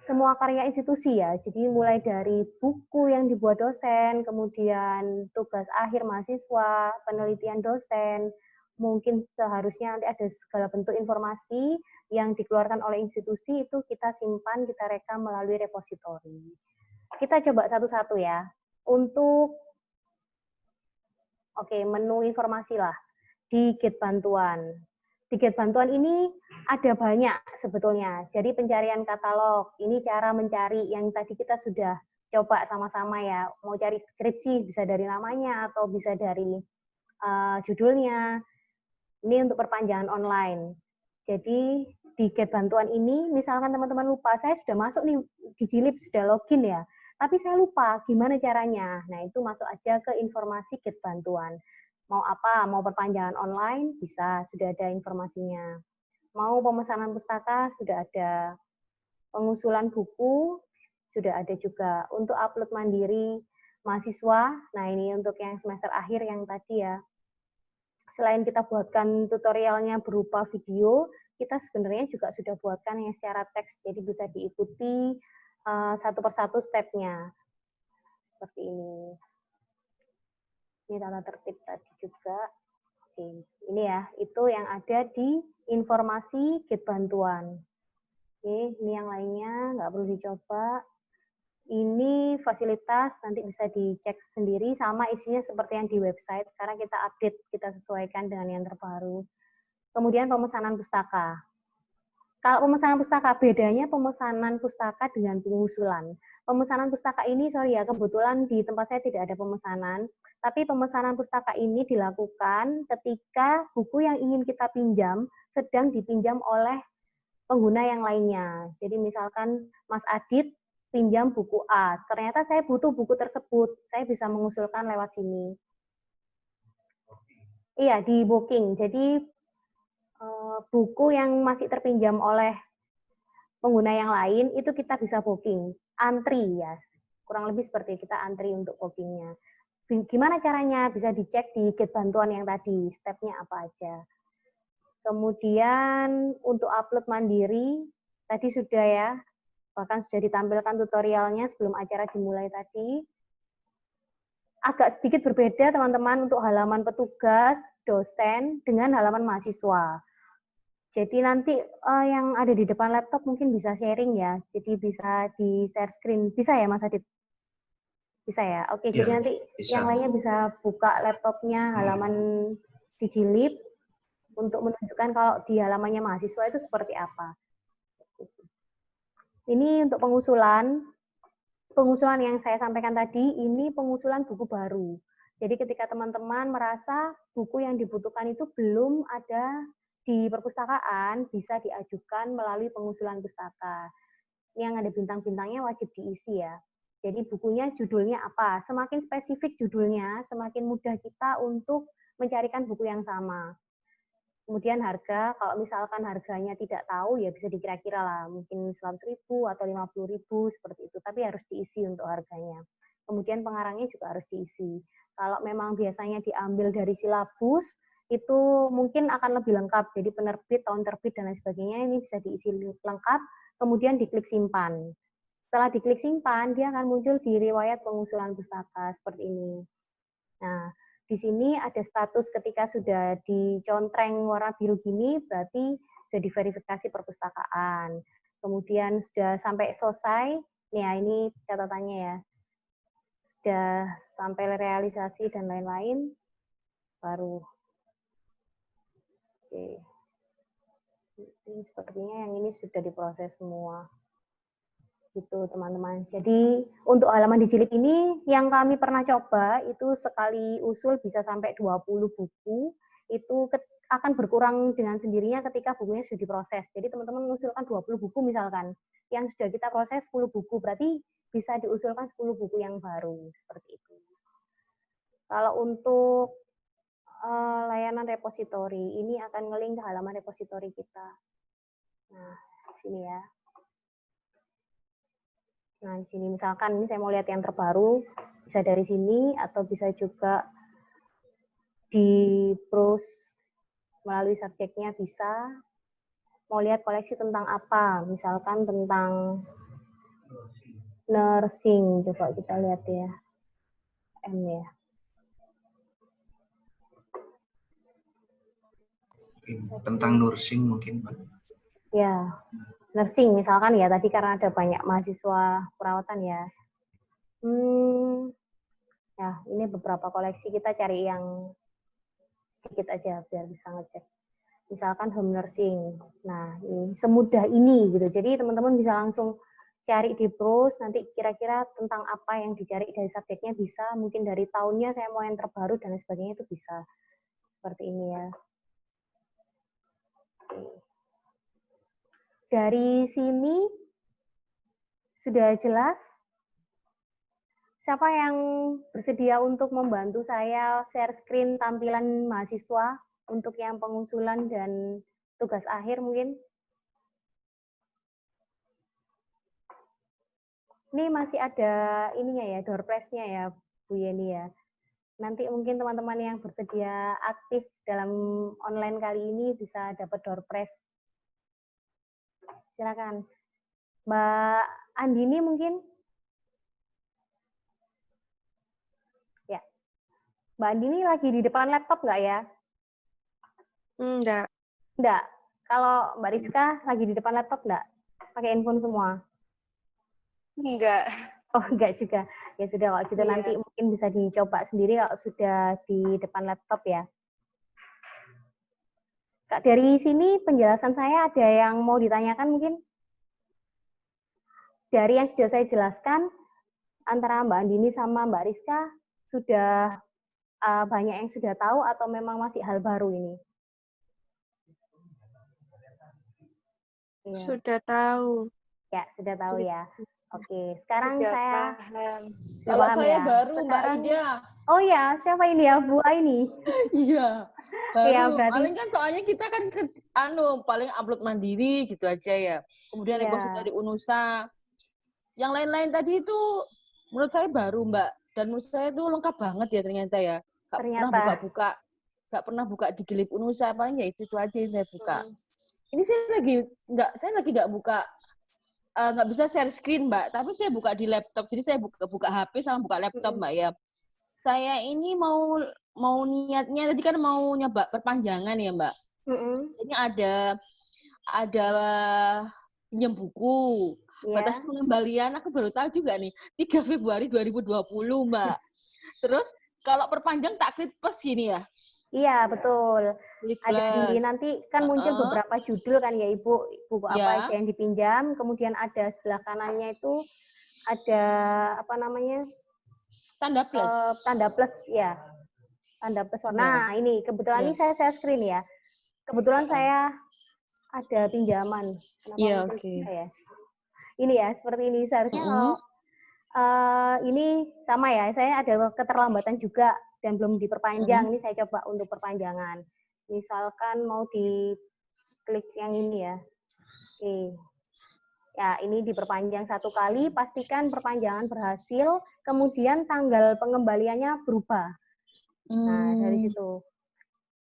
A: semua karya institusi ya. Jadi mulai dari buku yang dibuat dosen, kemudian tugas akhir mahasiswa, penelitian dosen, mungkin seharusnya nanti ada segala bentuk informasi yang dikeluarkan oleh institusi itu kita simpan, kita rekam melalui repositori. Kita coba satu-satu ya. Untuk menu informasi lah di Git bantuan. Di Git bantuan ini ada banyak sebetulnya. Jadi pencarian katalog, ini cara mencari yang tadi kita sudah coba sama-sama ya. Mau cari skripsi bisa dari namanya atau bisa dari judulnya. Ini untuk perpanjangan online. Jadi di Git bantuan ini, misalkan teman-teman lupa, saya sudah masuk nih di Digilib, sudah login ya. Tapi saya lupa gimana caranya. Nah, itu masuk aja ke informasi Git bantuan. Mau apa? Mau perpanjangan online? Bisa, sudah ada informasinya. Mau pemesanan pustaka? Sudah ada. Pengusulan buku? Sudah ada juga. Untuk upload mandiri mahasiswa, nah ini untuk yang semester akhir yang tadi ya. Selain kita buatkan tutorialnya berupa video, kita sebenarnya juga sudah buatkan yang secara teks, jadi bisa diikuti satu persatu stepnya. seperti ini. Ini tata tertib tadi juga. Oke, ini ya, itu yang ada di informasi Git bantuan. Oke, ini yang lainnya nggak perlu dicoba. Ini fasilitas, nanti bisa dicek sendiri, sama isinya seperti yang di website, karena kita update, kita sesuaikan dengan yang terbaru. Kemudian pemesanan pustaka. Kalau pemesanan pustaka, bedanya pemesanan pustaka dengan pengusulan. Pemesanan pustaka ini, sorry ya, kebetulan di tempat saya tidak ada pemesanan, tapi pemesanan pustaka ini dilakukan ketika buku yang ingin kita pinjam sedang dipinjam oleh pengguna yang lainnya. Jadi misalkan Mas Adit pinjam buku A, ternyata saya butuh buku tersebut, saya bisa mengusulkan lewat sini. Iya, di booking. Jadi buku yang masih terpinjam oleh pengguna yang lain itu kita bisa booking, antri ya, kurang lebih seperti kita antri untuk bookingnya. Gimana caranya? Bisa dicek di Git bantuan yang tadi, stepnya apa aja. Kemudian untuk upload mandiri, tadi sudah ya, bahkan sudah ditampilkan tutorialnya sebelum acara dimulai tadi. Agak sedikit berbeda teman-teman untuk halaman petugas, dosen, dengan halaman mahasiswa. Jadi nanti yang ada di depan laptop mungkin bisa sharing ya, jadi bisa di share screen. Bisa ya Mas Adit? Bisa ya? Oke,
B: Ya,
A: jadi nanti
B: bisa.
A: yang lainnya bisa buka laptopnya halaman dijilid untuk menunjukkan kalau di halamannya mahasiswa itu seperti apa. Ini untuk pengusulan. Pengusulan yang saya sampaikan tadi, ini pengusulan buku baru. Jadi ketika teman-teman merasa buku yang dibutuhkan itu belum ada di perpustakaan, bisa diajukan melalui pengusulan pustaka. Ini yang ada bintang-bintangnya wajib diisi ya. Jadi bukunya judulnya apa? Semakin spesifik judulnya, semakin mudah kita untuk mencarikan buku yang sama. Kemudian harga, kalau misalkan harganya tidak tahu ya bisa dikira-kira lah, mungkin 100.000 atau 50.000 seperti itu, tapi harus diisi untuk harganya. Kemudian pengarangnya juga harus diisi. Kalau memang biasanya diambil dari silabus, itu mungkin akan lebih lengkap, jadi penerbit, tahun terbit, dan lain sebagainya, ini bisa diisi lengkap, kemudian diklik simpan. Setelah diklik simpan, dia akan muncul di riwayat pengusulan pustaka, seperti ini. Nah, di sini ada status ketika sudah dicontreng warna biru gini, berarti sudah diverifikasi perpustakaan. Kemudian sudah sampai selesai, ya ini catatannya ya, sudah sampai realisasi dan lain-lain, baru. Oke. Ini sepertinya yang ini sudah diproses semua. Gitu teman-teman. Jadi untuk halaman dijilid ini yang kami pernah coba itu sekali usul bisa sampai 20 buku, itu akan berkurang dengan sendirinya ketika bukunya sudah diproses. Jadi teman-teman mengusulkan 20 buku misalkan, yang sudah kita proses 10 buku, berarti bisa diusulkan 10 buku yang baru, seperti itu. Kalau untuk layanan repositori, ini akan nge-link ke halaman repositori kita. Nah, sini ya. Nah, di sini misalkan ini saya mau lihat yang terbaru, bisa dari sini atau bisa juga di browse melalui subjeknya bisa. Mau lihat koleksi tentang apa, misalkan tentang nursing, coba kita lihat ya. M ya.
B: Tentang nursing mungkin, Pak.
A: Ya, nursing misalkan ya, tadi karena ada banyak mahasiswa perawatan ya. Ya, ini beberapa koleksi, kita cari yang sedikit aja biar bisa ngecek. Misalkan home nursing. Nah, ini semudah ini gitu. Jadi teman-teman bisa langsung cari di browse, nanti kira-kira tentang apa yang dicari dari subjeknya bisa, mungkin dari tahunnya saya mau yang terbaru dan lain sebagainya itu bisa. Seperti ini ya. Dari sini sudah jelas. Siapa yang bersedia untuk membantu saya share screen tampilan mahasiswa untuk yang pengusulan dan tugas akhir mungkin? Ini masih ada ininya ya, door prize-nya ya, Bu Yeni ya. Nanti mungkin teman-teman yang bersedia aktif dalam online kali ini bisa dapat door prize. Silakan. Mbak Andini mungkin? Mbak Andini lagi di depan laptop nggak ya?
D: Enggak.
A: Enggak. Kalau Mbak Rizka lagi di depan laptop nggak? Pakai handphone semua?
E: Enggak.
A: Oh, enggak juga. Ya sudah, kalau gitu
E: Iya.
A: nanti mungkin bisa dicoba sendiri kalau sudah di depan laptop ya. Kak, dari sini penjelasan saya ada yang mau ditanyakan mungkin? Dari yang sudah saya jelaskan, antara Mbak Andini sama Mbak Rizka, sudah banyak yang sudah tahu atau memang masih hal baru ini? Iya.
D: Sudah tahu.
A: Ya, sudah tahu ya. Oke, sekarang
E: Sudah
A: saya
E: paham.
A: sudah
F: Kalau
A: paham
F: saya
A: ya.
F: baru Mbak
A: Sekarang,
F: Ida.
A: oh ya, siapa ini ya? Bu ini.
F: Iya. Baru
A: Iya, berarti
F: paling kan soalnya kita kan paling upload mandiri gitu aja ya. Kemudian
A: Iya.
F: repost dari Unusa. Yang lain-lain tadi itu menurut saya baru Mbak. Dan menurut saya itu lengkap banget ya ternyata ya. Gak pernah
A: Ternyata.
F: buka-buka. Gak pernah buka di Gilip Unusa. Paling ya itu aja yang saya buka. Ini saya lagi nggak buka, nggak bisa share screen Mbak. Tapi saya buka di laptop. Jadi saya buka HP sama buka laptop Mbak ya. Saya ini mau niatnya tadi kan mau nyoba perpanjangan ya Mbak. Ini ada pinjam buku.
A: Iya.
F: Batas pengembalian aku baru tahu juga nih 3 Februari 2020 Mbak. Terus kalau perpanjang tak klik plus gini ya.
A: Iya, betul.
F: Klik
A: Ada di
F: plus.
A: nanti kan muncul beberapa judul kan ya Ibu, buku apa
F: Ya.
A: aja yang dipinjam, kemudian ada sebelah kanannya itu ada apa namanya?
F: Tanda plus.
A: Tanda plus ya. Tanda plus. Nah, ini kebetulan
F: Ya.
A: ini saya screen ya. Kebetulan saya ada pinjaman. Kenapa
F: Iya,
A: muncul
F: oke.
A: ya? Ini ya, seperti ini seharusnya kalau ini sama ya, saya ada keterlambatan juga dan belum diperpanjang. Ini saya coba untuk perpanjangan. Misalkan mau diklik yang ini ya. Oke. Ya, ini diperpanjang 1 kali, pastikan perpanjangan berhasil, kemudian tanggal pengembaliannya berubah. Nah, dari situ.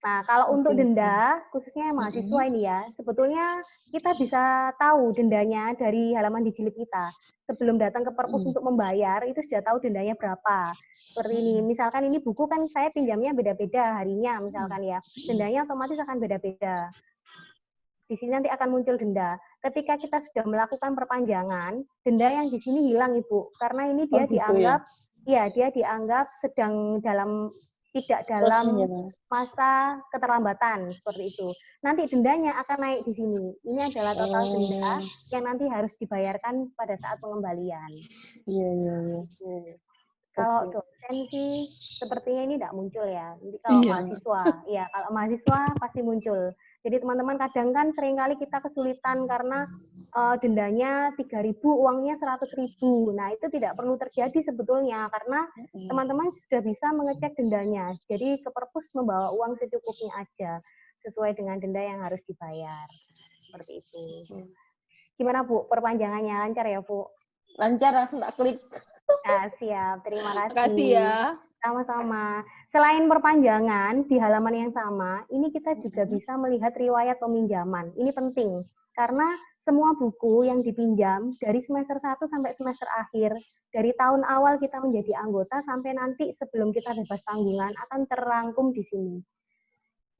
A: Nah, kalau untuk denda, khususnya mahasiswa ini ya, sebetulnya kita bisa tahu dendanya dari halaman Dijilid kita. Sebelum datang ke perpus untuk membayar, itu sudah tahu dendanya berapa. Seperti ini, misalkan ini buku kan saya pinjamnya beda-beda harinya, misalkan ya. Dendanya otomatis akan beda-beda. Di sini nanti akan muncul denda. Ketika kita sudah melakukan perpanjangan, denda yang di sini hilang, Ibu. Karena ini dia dianggap, ya dia dianggap sedang tidak dalam masa keterlambatan, seperti itu. Nanti dendanya akan naik di sini. Ini adalah total denda yang nanti harus dibayarkan pada saat pengembalian.
F: Iya.
A: Kalau dosen sih sepertinya ini tidak muncul ya. Nanti kalau mahasiswa, ya kalau mahasiswa pasti muncul. Jadi teman-teman kadang kan seringkali kita kesulitan karena dendanya 3.000, uangnya 100.000. Nah itu tidak perlu terjadi sebetulnya karena teman-teman sudah bisa mengecek dendanya. Jadi ke perpus membawa uang secukupnya aja sesuai dengan denda yang harus dibayar. Seperti itu. Gimana Bu? Perpanjangannya lancar ya Bu?
F: Lancar, langsung tak klik.
A: Nah, siap, terima kasih.
F: Makasih ya.
A: Sama-sama. Selain perpanjangan di halaman yang sama, ini kita juga bisa melihat riwayat peminjaman. Ini penting, karena semua buku yang dipinjam dari semester 1 sampai semester akhir, dari tahun awal kita menjadi anggota sampai nanti sebelum kita bebas tanggungan akan terrangkum di sini.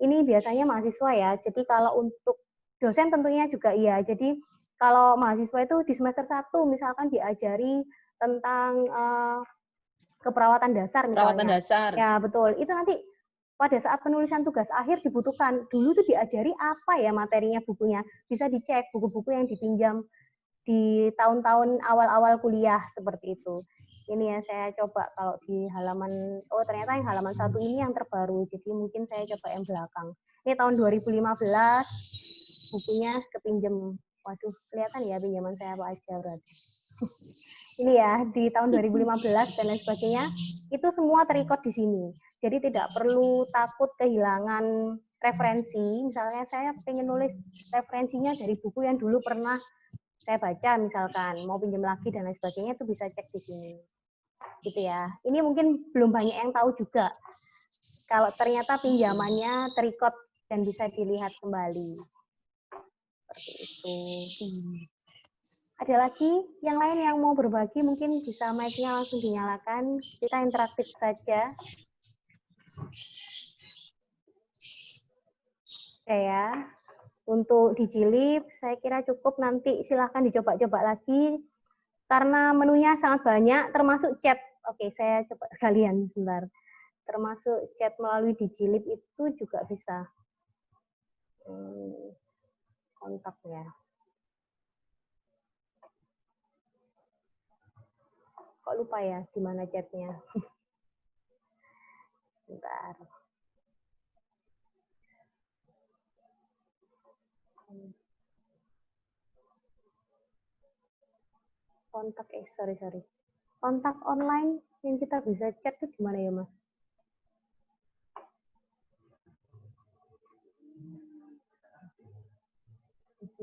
A: Ini biasanya mahasiswa ya, jadi kalau untuk dosen tentunya juga iya. Jadi kalau mahasiswa itu di semester 1 misalkan diajari tentang keperawatan dasar misalnya.
F: Perawatan dasar.
A: Ya, betul. Itu nanti pada saat penulisan tugas akhir dibutuhkan. Dulu tuh diajari apa ya materinya bukunya. Bisa dicek buku-buku yang dipinjam di tahun-tahun awal-awal kuliah seperti itu. Ini ya saya coba kalau di halaman, oh ternyata yang halaman 1 ini yang terbaru. Jadi mungkin saya coba yang belakang. Ini tahun 2015, bukunya kepinjem. Waduh, kelihatan ya pinjaman saya apa aja berarti. Ini ya, di tahun 2015 dan lain sebagainya, itu semua terikot di sini. Jadi tidak perlu takut kehilangan referensi. Misalnya saya pengen nulis referensinya dari buku yang dulu pernah saya baca, misalkan mau pinjam lagi dan lain sebagainya, itu bisa cek di sini. Gitu ya. Ini mungkin belum banyak yang tahu juga. Kalau ternyata pinjamannya terikot dan bisa dilihat kembali. Seperti itu. Ada lagi yang lain yang mau berbagi, mungkin bisa mic-nya langsung dinyalakan. Kita interaktif saja. Oke ya. Untuk dijilid, saya kira cukup. Nanti silahkan dicoba-coba lagi. Karena menunya sangat banyak, termasuk chat. Oke, saya coba sekalian sebentar. Termasuk chat melalui dijilid itu juga bisa. Kontaknya. Kok lupa ya, di mana chatnya? Bentar. Kontak, sorry. Kontak online yang kita bisa chat itu gimana ya, Mas?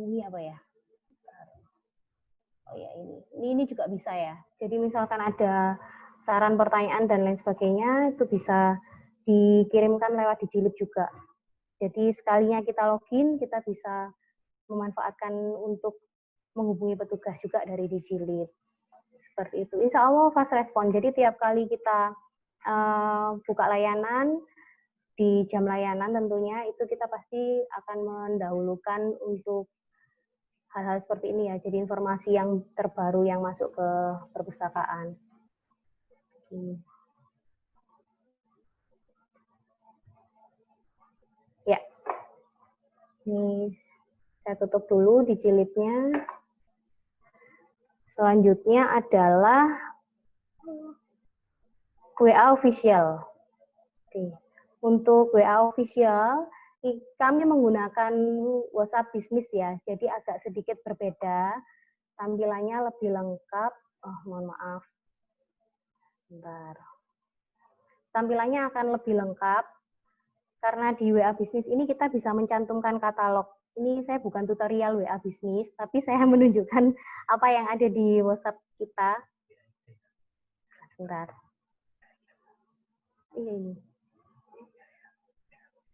A: Ini apa ya? Oh ya, ini juga bisa ya. Jadi misalkan ada saran, pertanyaan, dan lain sebagainya, itu bisa dikirimkan lewat dijilid juga. Jadi sekalinya kita login, kita bisa memanfaatkan untuk menghubungi petugas juga dari dijilid. Seperti itu. Insya Allah fast respon. Jadi tiap kali kita buka layanan, di jam layanan tentunya, itu kita pasti akan mendahulukan untuk hal-hal seperti ini ya. Jadi informasi yang terbaru yang masuk ke perpustakaan. Ya. Ini saya tutup dulu dijilidnya. Selanjutnya adalah WA official. Oke. Untuk WA official, kami menggunakan WhatsApp bisnis ya, jadi agak sedikit berbeda. Tampilannya lebih lengkap. Oh, mohon maaf. Bentar. Tampilannya akan lebih lengkap, karena di WA bisnis ini kita bisa mencantumkan katalog. Ini saya bukan tutorial WA bisnis, tapi saya menunjukkan apa yang ada di WhatsApp kita. Sebentar. Ini.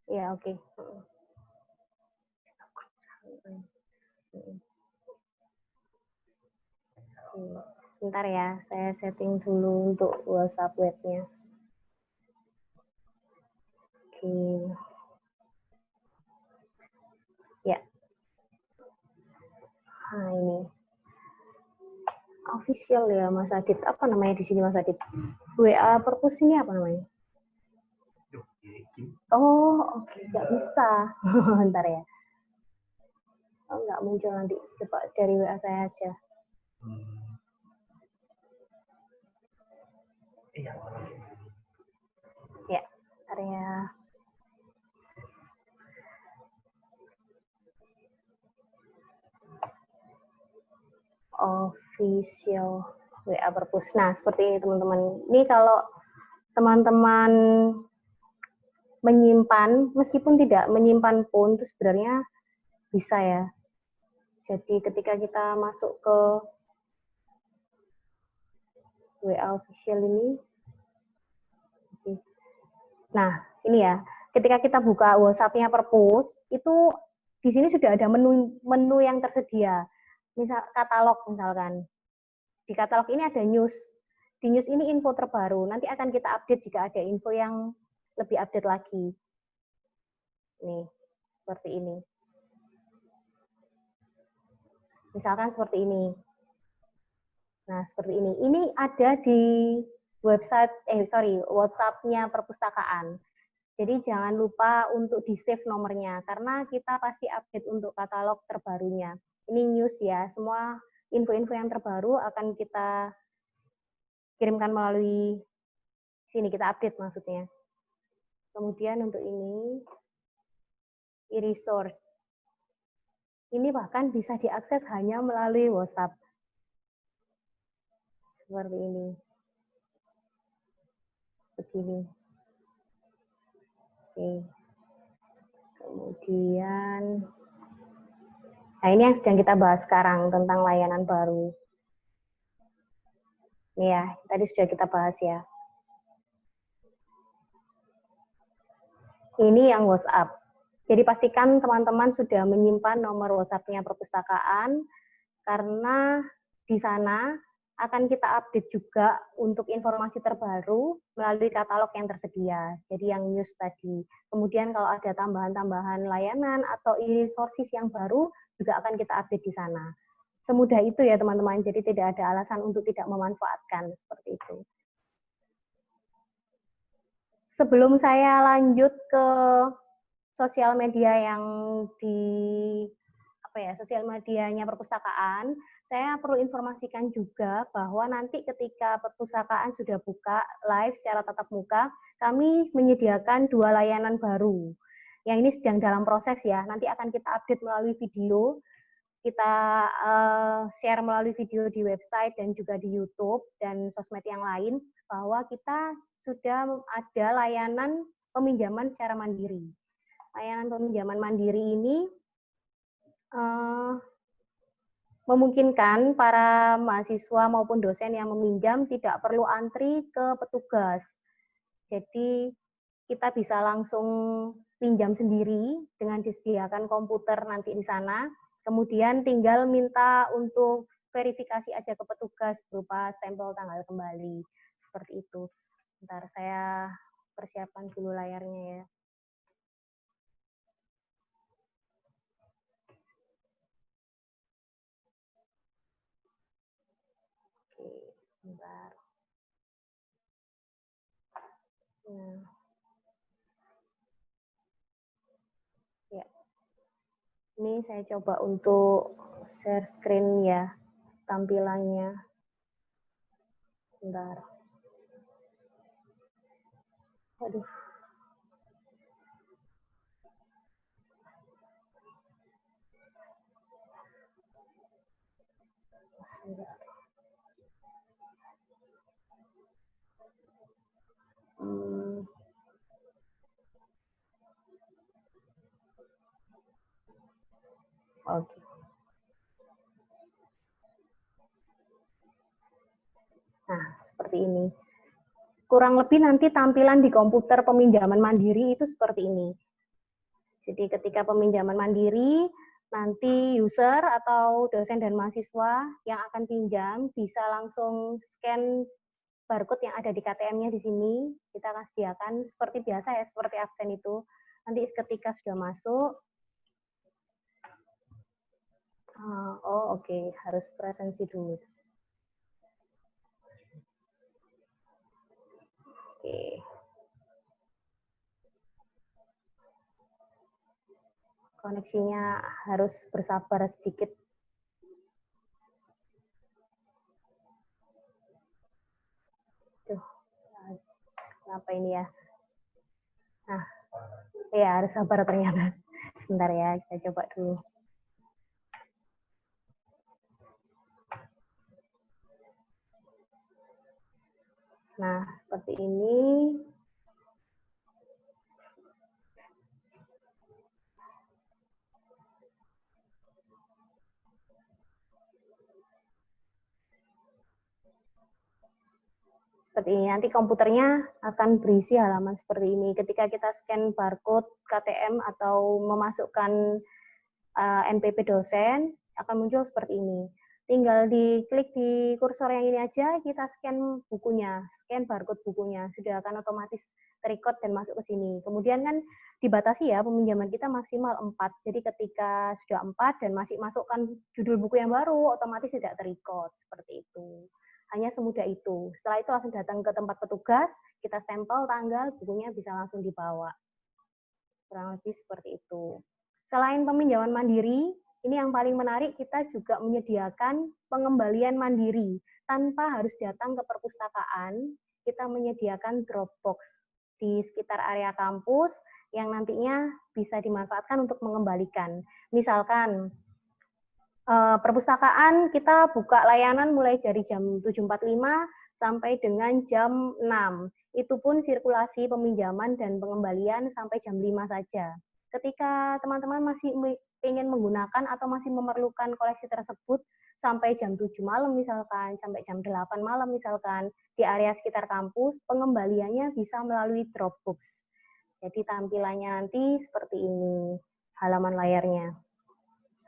A: Ya, oke. Sebentar ya, saya setting dulu untuk WhatsApp webnya. Oke. Ya. Nah, ini. Official ya, Mas Adit. Apa namanya di sini, Mas Adit? WA Perpus ini apa namanya? Oh, oke. Nggak bisa. Bentar ya. Oh, nggak muncul nanti. Coba dari WA saya aja. Ya, bentar ya. Official WA Perpus. Nah, seperti ini teman-teman. Ini kalau teman-teman menyimpan, meskipun tidak menyimpan pun, itu sebenarnya bisa ya. Jadi ketika kita masuk ke WA official ini, nah ini ya, ketika kita buka WhatsApp-nya Perpus, itu di sini sudah ada menu yang tersedia. Misal katalog misalkan. Di katalog ini ada news. Di news ini info terbaru. Nanti akan kita update jika ada info yang lebih update lagi. Nih, seperti ini. Misalkan seperti ini. Nah, seperti ini. Ini ada di website, WhatsApp-nya perpustakaan. Jadi jangan lupa untuk di-save nomornya, karena kita pasti update untuk katalog terbarunya. Ini news ya, semua info-info yang terbaru akan kita kirimkan melalui sini, kita update maksudnya. Kemudian untuk ini, e-resource. Ini bahkan bisa diakses hanya melalui WhatsApp. Seperti ini. Begini. Oke. Kemudian, nah ini yang sedang kita bahas sekarang tentang layanan baru. Ini ya, tadi sudah kita bahas ya. Ini yang WhatsApp. Jadi pastikan teman-teman sudah menyimpan nomor WhatsApp-nya perpustakaan, karena di sana akan kita update juga untuk informasi terbaru melalui katalog yang tersedia. Jadi yang news tadi. Kemudian kalau ada tambahan-tambahan layanan atau resources yang baru juga akan kita update di sana. Semudah itu ya teman-teman. Jadi tidak ada alasan untuk tidak memanfaatkan seperti itu. Sebelum saya lanjut ke sosial media yang sosial medianya perpustakaan, saya perlu informasikan juga bahwa nanti ketika perpustakaan sudah buka live secara tatap muka, kami menyediakan 2 layanan baru. Yang ini sedang dalam proses ya, nanti akan kita update melalui video, kita share melalui video di website dan juga di YouTube dan sosmed yang lain, bahwa kita sudah ada layanan peminjaman secara mandiri. Layanan peminjaman mandiri ini memungkinkan para mahasiswa maupun dosen yang meminjam tidak perlu antri ke petugas. Jadi kita bisa langsung pinjam sendiri dengan disediakan komputer nanti di sana. Kemudian tinggal minta untuk verifikasi aja ke petugas berupa stempel tanggal kembali. Seperti itu. Bentar, saya persiapkan dulu layarnya ya. Sebentar. Nah. Ya. Ini saya coba untuk share screen ya, tampilannya. Sebentar. Aduh. Sebentar. Oke. Nah, seperti ini. Kurang lebih nanti tampilan di komputer peminjaman mandiri itu seperti ini. Jadi ketika peminjaman mandiri, nanti user atau dosen dan mahasiswa yang akan pinjam bisa langsung scan barcode yang ada di KTM-nya di sini. Kita akan sediakan seperti biasa ya, seperti absen itu. Nanti ketika sudah masuk, oke, harus presensi dulu. Oke. Koneksinya harus bersabar sedikit. Tuh, kenapa ini ya? Nah, ya harus sabar ternyata. Sebentar ya, kita coba dulu. Nah, seperti ini. Seperti ini, nanti komputernya akan berisi halaman seperti ini. Ketika kita scan barcode KTM atau memasukkan NPP dosen, akan muncul seperti ini. Tinggal diklik di kursor yang ini aja, kita scan bukunya, scan barcode bukunya, sudah akan otomatis terrecord dan masuk ke sini. Kemudian kan dibatasi ya, peminjaman kita maksimal 4. Jadi ketika sudah 4 dan masih masukkan judul buku yang baru, otomatis tidak terrecord, seperti itu. Hanya semudah itu. Setelah itu langsung datang ke tempat petugas, kita stempel tanggal, bukunya bisa langsung dibawa. Kurang lebih seperti itu. Selain peminjaman mandiri, ini yang paling menarik, kita juga menyediakan pengembalian mandiri. Tanpa harus datang ke perpustakaan, kita menyediakan Dropbox di sekitar area kampus yang nantinya bisa dimanfaatkan untuk mengembalikan. Misalkan, perpustakaan kita buka layanan mulai dari jam 7.45 sampai dengan jam 6. Itu pun sirkulasi peminjaman dan pengembalian sampai jam 5 saja. Ketika teman-teman masih ingin menggunakan atau masih memerlukan koleksi tersebut sampai jam 7 malam misalkan, sampai jam 8 malam misalkan, di area sekitar kampus, pengembaliannya bisa melalui Dropbox. Jadi tampilannya nanti seperti ini, halaman layarnya.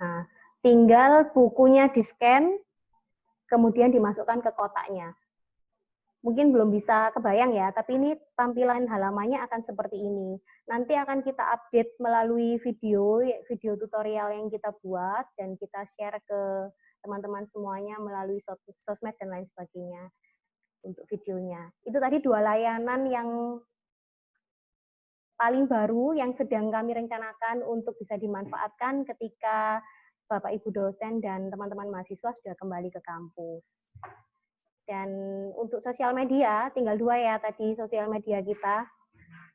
A: Nah, tinggal bukunya di-scan, kemudian dimasukkan ke kotaknya. Mungkin belum bisa kebayang ya, tapi ini tampilan halamannya akan seperti ini. Nanti akan kita update melalui video tutorial yang kita buat, dan kita share ke teman-teman semuanya melalui sosmed dan lain sebagainya untuk videonya. Itu tadi 2 layanan yang paling baru yang sedang kami rencanakan untuk bisa dimanfaatkan ketika Bapak Ibu dosen dan teman-teman mahasiswa sudah kembali ke kampus. Dan untuk sosial media, tinggal 2 ya tadi sosial media kita.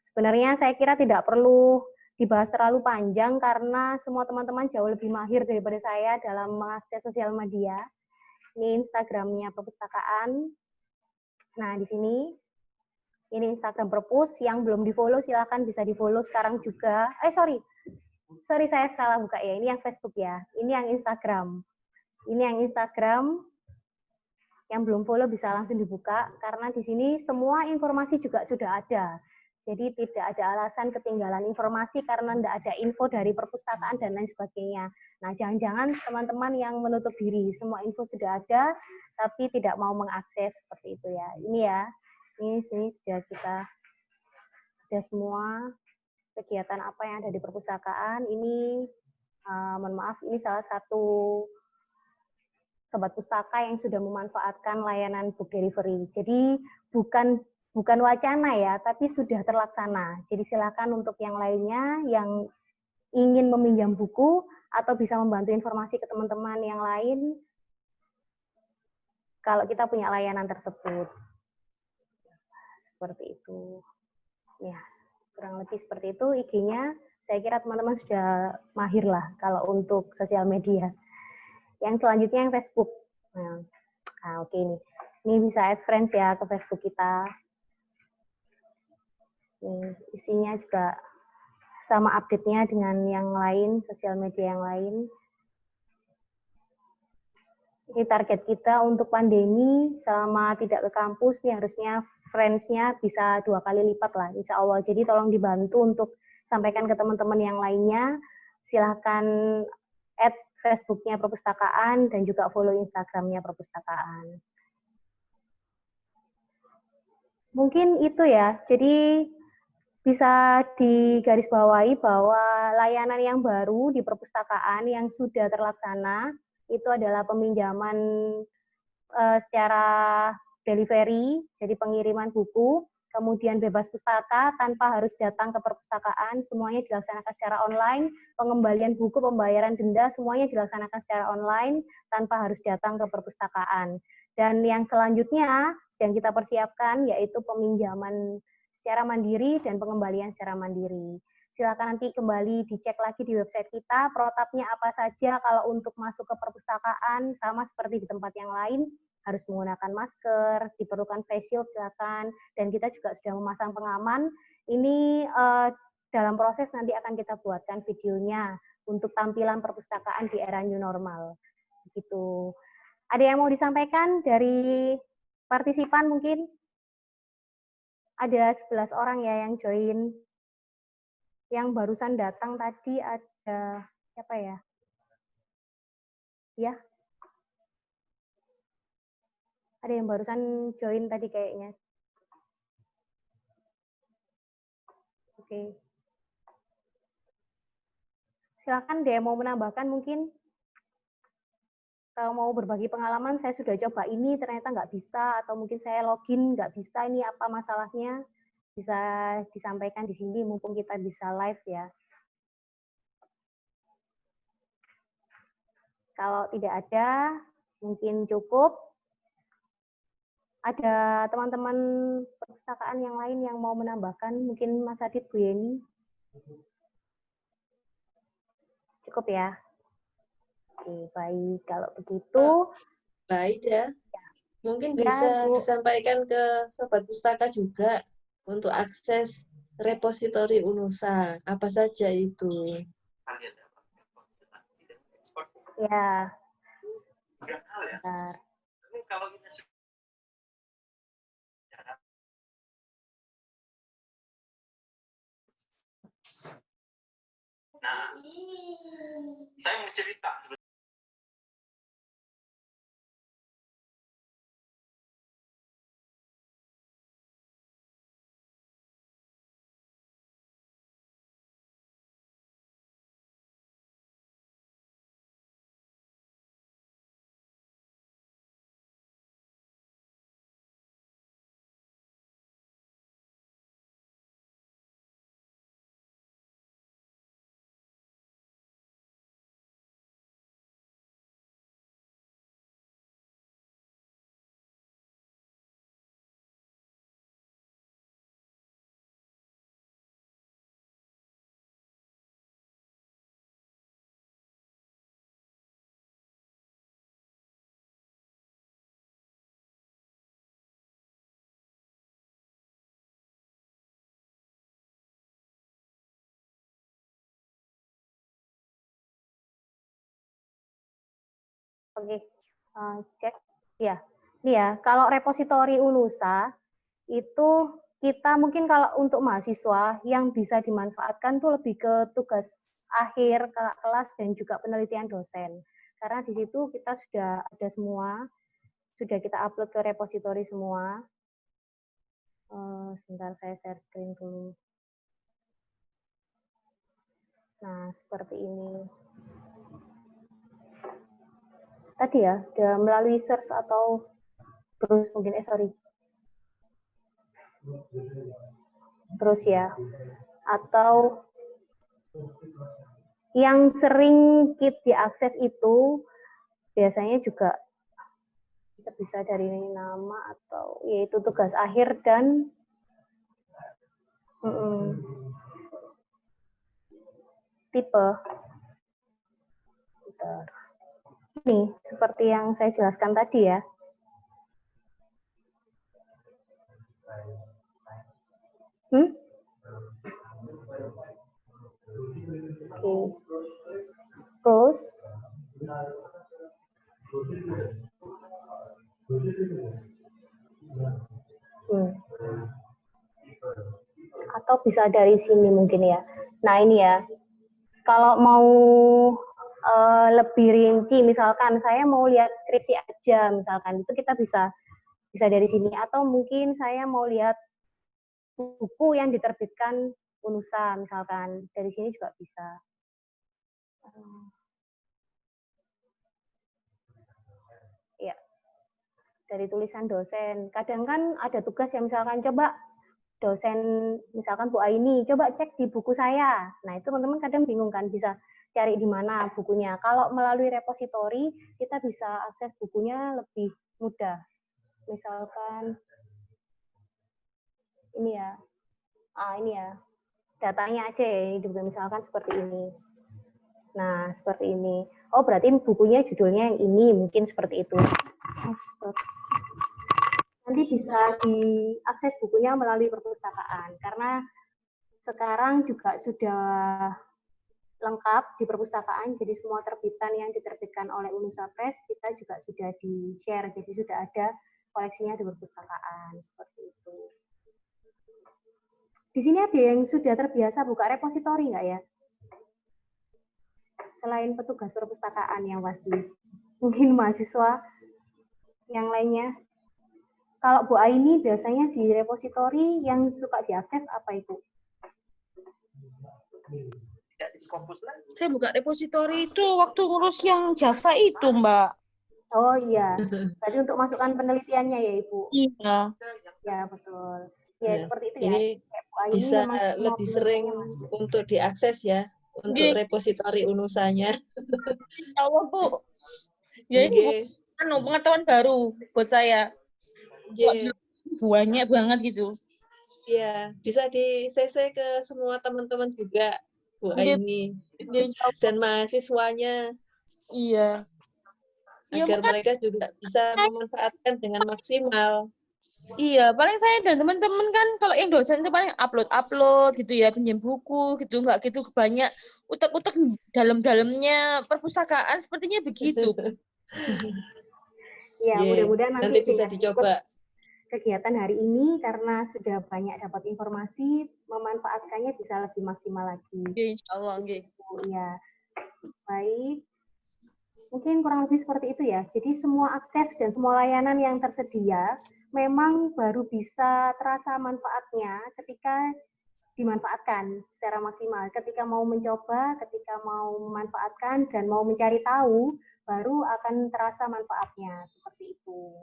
A: Sebenarnya saya kira tidak perlu dibahas terlalu panjang karena semua teman-teman jauh lebih mahir daripada saya dalam mengakses sosial media. Ini Instagramnya perpustakaan. Nah, di sini ini Instagram Perpus, yang belum di-follow silakan bisa di-follow sekarang juga. Sorry saya salah buka ya. Ini yang Facebook ya. Ini yang Instagram. Ini yang Instagram. Yang belum follow bisa langsung dibuka karena di sini semua informasi juga sudah ada. Jadi tidak ada alasan ketinggalan informasi karena tidak ada info dari perpustakaan dan lain sebagainya. Nah, jangan-jangan teman-teman yang menutup diri, semua info sudah ada tapi tidak mau mengakses seperti itu ya. Ini ya. Ini sini sudah kita ada semua kegiatan apa yang ada di perpustakaan. Ini mohon maaf, ini salah satu sobat pustaka yang sudah memanfaatkan layanan book delivery. Jadi bukan wacana ya, tapi sudah terlaksana. Jadi silakan untuk yang lainnya yang ingin meminjam buku atau bisa membantu informasi ke teman-teman yang lain kalau kita punya layanan tersebut. Seperti itu. Ya, kurang lebih seperti itu IG-nya. Saya kira teman-teman sudah mahir lah kalau untuk sosial media. Yang selanjutnya yang Facebook. Nah, oke ini. Ini bisa add friends ya ke Facebook kita. Ini, isinya juga sama update-nya dengan yang lain, sosial media yang lain. Ini target kita untuk pandemi selama tidak ke kampus, nih harusnya friends-nya bisa 2 kali lipat lah, insya Allah. Jadi tolong dibantu untuk sampaikan ke teman-teman yang lainnya. Silahkan add Facebook-nya perpustakaan dan juga follow Instagram-nya perpustakaan. Mungkin itu ya, jadi bisa digarisbawahi bahwa layanan yang baru di perpustakaan yang sudah terlaksana itu adalah peminjaman secara delivery, jadi pengiriman buku, kemudian bebas pustaka tanpa harus datang ke perpustakaan, semuanya dilaksanakan secara online, pengembalian buku, pembayaran denda, semuanya dilaksanakan secara online tanpa harus datang ke perpustakaan. Dan yang selanjutnya sedang kita persiapkan yaitu peminjaman secara mandiri dan pengembalian secara mandiri. Silakan nanti kembali dicek lagi di website kita, protapnya apa saja kalau untuk masuk ke perpustakaan, sama seperti di tempat yang lain, harus menggunakan masker, diperlukan face shield silakan, dan kita juga sudah memasang pengaman. Ini dalam proses nanti akan kita buatkan videonya untuk tampilan perpustakaan di era new normal. Begitu. Ada yang mau disampaikan dari partisipan mungkin? Ada 11 orang ya yang join. Yang barusan datang tadi ada siapa ya? Ya. Ada yang barusan join tadi kayaknya. Oke. Silakan dia mau menambahkan mungkin. Kalau mau berbagi pengalaman, saya sudah coba ini, ternyata nggak bisa, atau mungkin saya login nggak bisa, ini apa masalahnya, bisa disampaikan di sini, mumpung kita bisa live ya. Kalau tidak ada, mungkin cukup. Ada teman-teman perpustakaan yang lain yang mau menambahkan, mungkin Mas Adit, Bu Yeni. Cukup ya? Oke, baik. Kalau begitu,
C: baik ya. Mungkin
A: ya,
C: bisa
A: Bu.
C: disampaikan ke sobat pustaka juga untuk akses repositori UNUSA. Apa saja itu?
A: Ya. Bentar.
G: Nah, saya mau cerita
A: Oke, cek. Ya, ini ya. Kalau repositori Unusa itu kita mungkin kalau untuk mahasiswa yang bisa dimanfaatkan tuh lebih ke tugas akhir kelas dan juga penelitian dosen. Karena di situ kita sudah ada semua, sudah kita upload ke repositori semua. Sebentar saya share screen dulu. Nah, seperti ini. Tadi ya, udah melalui search atau terus mungkin, terus ya. Atau yang sering diakses itu biasanya juga kita bisa dari nama atau yaitu tugas akhir dan tipe. Ini seperti yang saya jelaskan tadi ya. Oke. Terus atau bisa dari sini mungkin ya. Nah ini ya, kalau mau lebih rinci, misalkan saya mau lihat skripsi aja, misalkan itu kita bisa dari sini. Atau mungkin saya mau lihat buku yang diterbitkan Unusa, misalkan dari sini juga bisa. Ya, dari tulisan dosen. Kadang kan ada tugas yang misalkan coba dosen, misalkan Bu Aini, coba cek di buku saya. Nah, itu teman-teman kadang bingung kan, bisa cari di mana bukunya. Kalau melalui repositori, kita bisa akses bukunya lebih mudah. Misalkan, ini ya, ini ya, datanya aja ya, misalkan seperti ini. Nah, seperti ini. Oh, berarti bukunya judulnya yang ini, mungkin seperti itu. Nanti bisa diakses bukunya melalui perpustakaan, karena sekarang juga sudah lengkap di perpustakaan, jadi semua terbitan yang diterbitkan oleh Unusa Press kita juga sudah di-share, jadi sudah ada koleksinya di perpustakaan, seperti itu. Di sini ada yang sudah terbiasa buka repositori nggak ya? Selain petugas perpustakaan yang pasti, mungkin mahasiswa yang lainnya. Kalau Bu Aini biasanya di repositori yang suka diakses apa itu?
H: Saya buka repositori itu waktu ngurus yang Java itu, Mbak.
A: Oh iya, tadi untuk masukkan penelitiannya ya Ibu?
H: Iya.
A: Ya betul. Ya seperti itu ya.
C: Ini bisa lebih sering untuk diakses ya, untuk repositori Unusanya.
H: Allah Bu. Ya ini pengetahuan baru buat saya. Banyak banget gitu.
C: Iya, bisa di CC ke semua teman-teman juga, Bu Aini. Dan mahasiswanya.
H: Iya.
C: Agar mereka juga bisa memanfaatkan dengan maksimal.
H: Iya, paling saya dan teman-teman kan kalau yang dosen itu paling upload gitu ya, pinjam buku gitu, nggak gitu banyak utek-utek dalam-dalamnya perpustakaan sepertinya begitu.
A: Ya, mudah-mudahan nanti
C: bisa dicoba
A: kegiatan hari ini karena sudah banyak dapat informasi, memanfaatkannya bisa lebih maksimal lagi.
H: Ya, insya Allah.
A: Ya, baik. Mungkin kurang lebih seperti itu ya. Jadi semua akses dan semua layanan yang tersedia memang baru bisa terasa manfaatnya ketika dimanfaatkan secara maksimal. Ketika mau mencoba, ketika mau memanfaatkan dan mau mencari tahu, baru akan terasa manfaatnya. Seperti itu.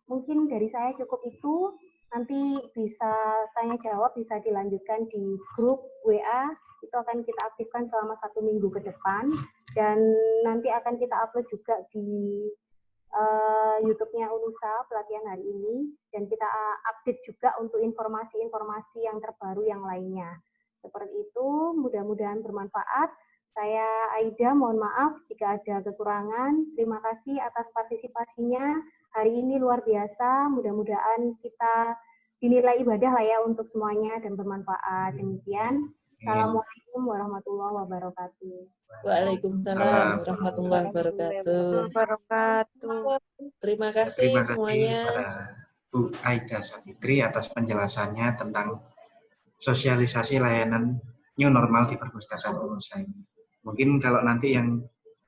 A: Mungkin dari saya cukup itu. Nanti bisa tanya jawab, bisa dilanjutkan di grup WA. Itu akan kita aktifkan selama 1 minggu ke depan. Dan nanti akan kita upload juga di YouTube-nya Unusa pelatihan hari ini. Dan kita update juga untuk informasi-informasi yang terbaru yang lainnya. Seperti itu, mudah-mudahan bermanfaat. Saya Aida, mohon maaf jika ada kekurangan. Terima kasih atas partisipasinya. Hari ini luar biasa, mudah-mudahan kita dinilai ibadah lah ya untuk semuanya dan bermanfaat. Demikian. Assalamualaikum warahmatullahi wabarakatuh.
C: Waalaikumsalam warahmatullahi wabarakatuh.
D: Wabarakatuh.
C: Terima kasih
B: Terima kasih
C: semuanya.
B: kepada Bu Aida Savitri atas penjelasannya tentang sosialisasi layanan new normal di perpustakaan Unusa ini. Mungkin kalau nanti yang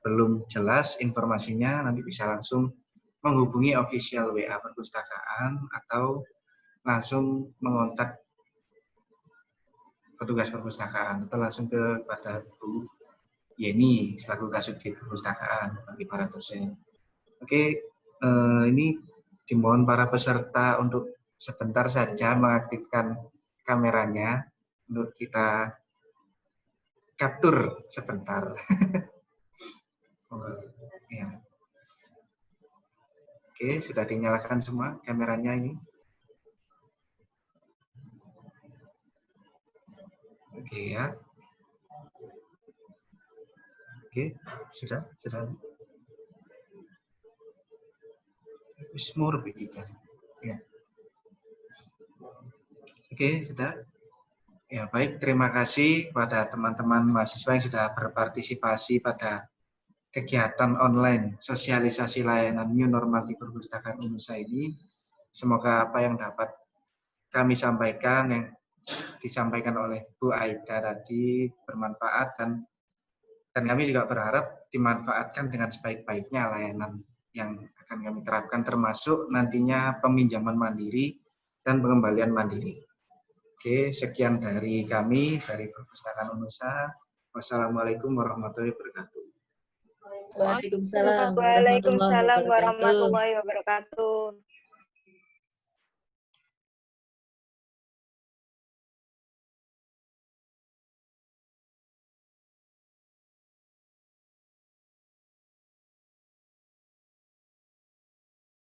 B: belum jelas informasinya, nanti bisa langsung menghubungi official WA perpustakaan atau langsung mengontak petugas perpustakaan atau langsung kepada Bu Yeni selaku Kasubdit Perpustakaan bagi para dosen. Oke, ini dimohon para peserta untuk sebentar saja mengaktifkan kameranya untuk kita capture sebentar. Ya. Oke, sudah dinyalakan semua kameranya ini. Oke ya. Oke, sudah. Semua begitu. Ya. Oke, sudah. Ya, baik. Terima kasih kepada teman-teman mahasiswa yang sudah berpartisipasi pada kegiatan online sosialisasi layanan new normal di perpustakaan Unusa ini. Semoga apa yang dapat kami sampaikan, yang disampaikan oleh Bu Aida tadi bermanfaat, dan kami juga berharap dimanfaatkan dengan sebaik-baiknya layanan yang akan kami terapkan, termasuk nantinya peminjaman mandiri dan pengembalian mandiri. Oke, sekian dari kami, dari Perpustakaan Unusa. Wassalamualaikum warahmatullahi wabarakatuh.
C: Waalaikumsalam
E: Waalaikumsalam
C: warahmatullahi wabarakatuh.
E: warahmatullahi wabarakatuh.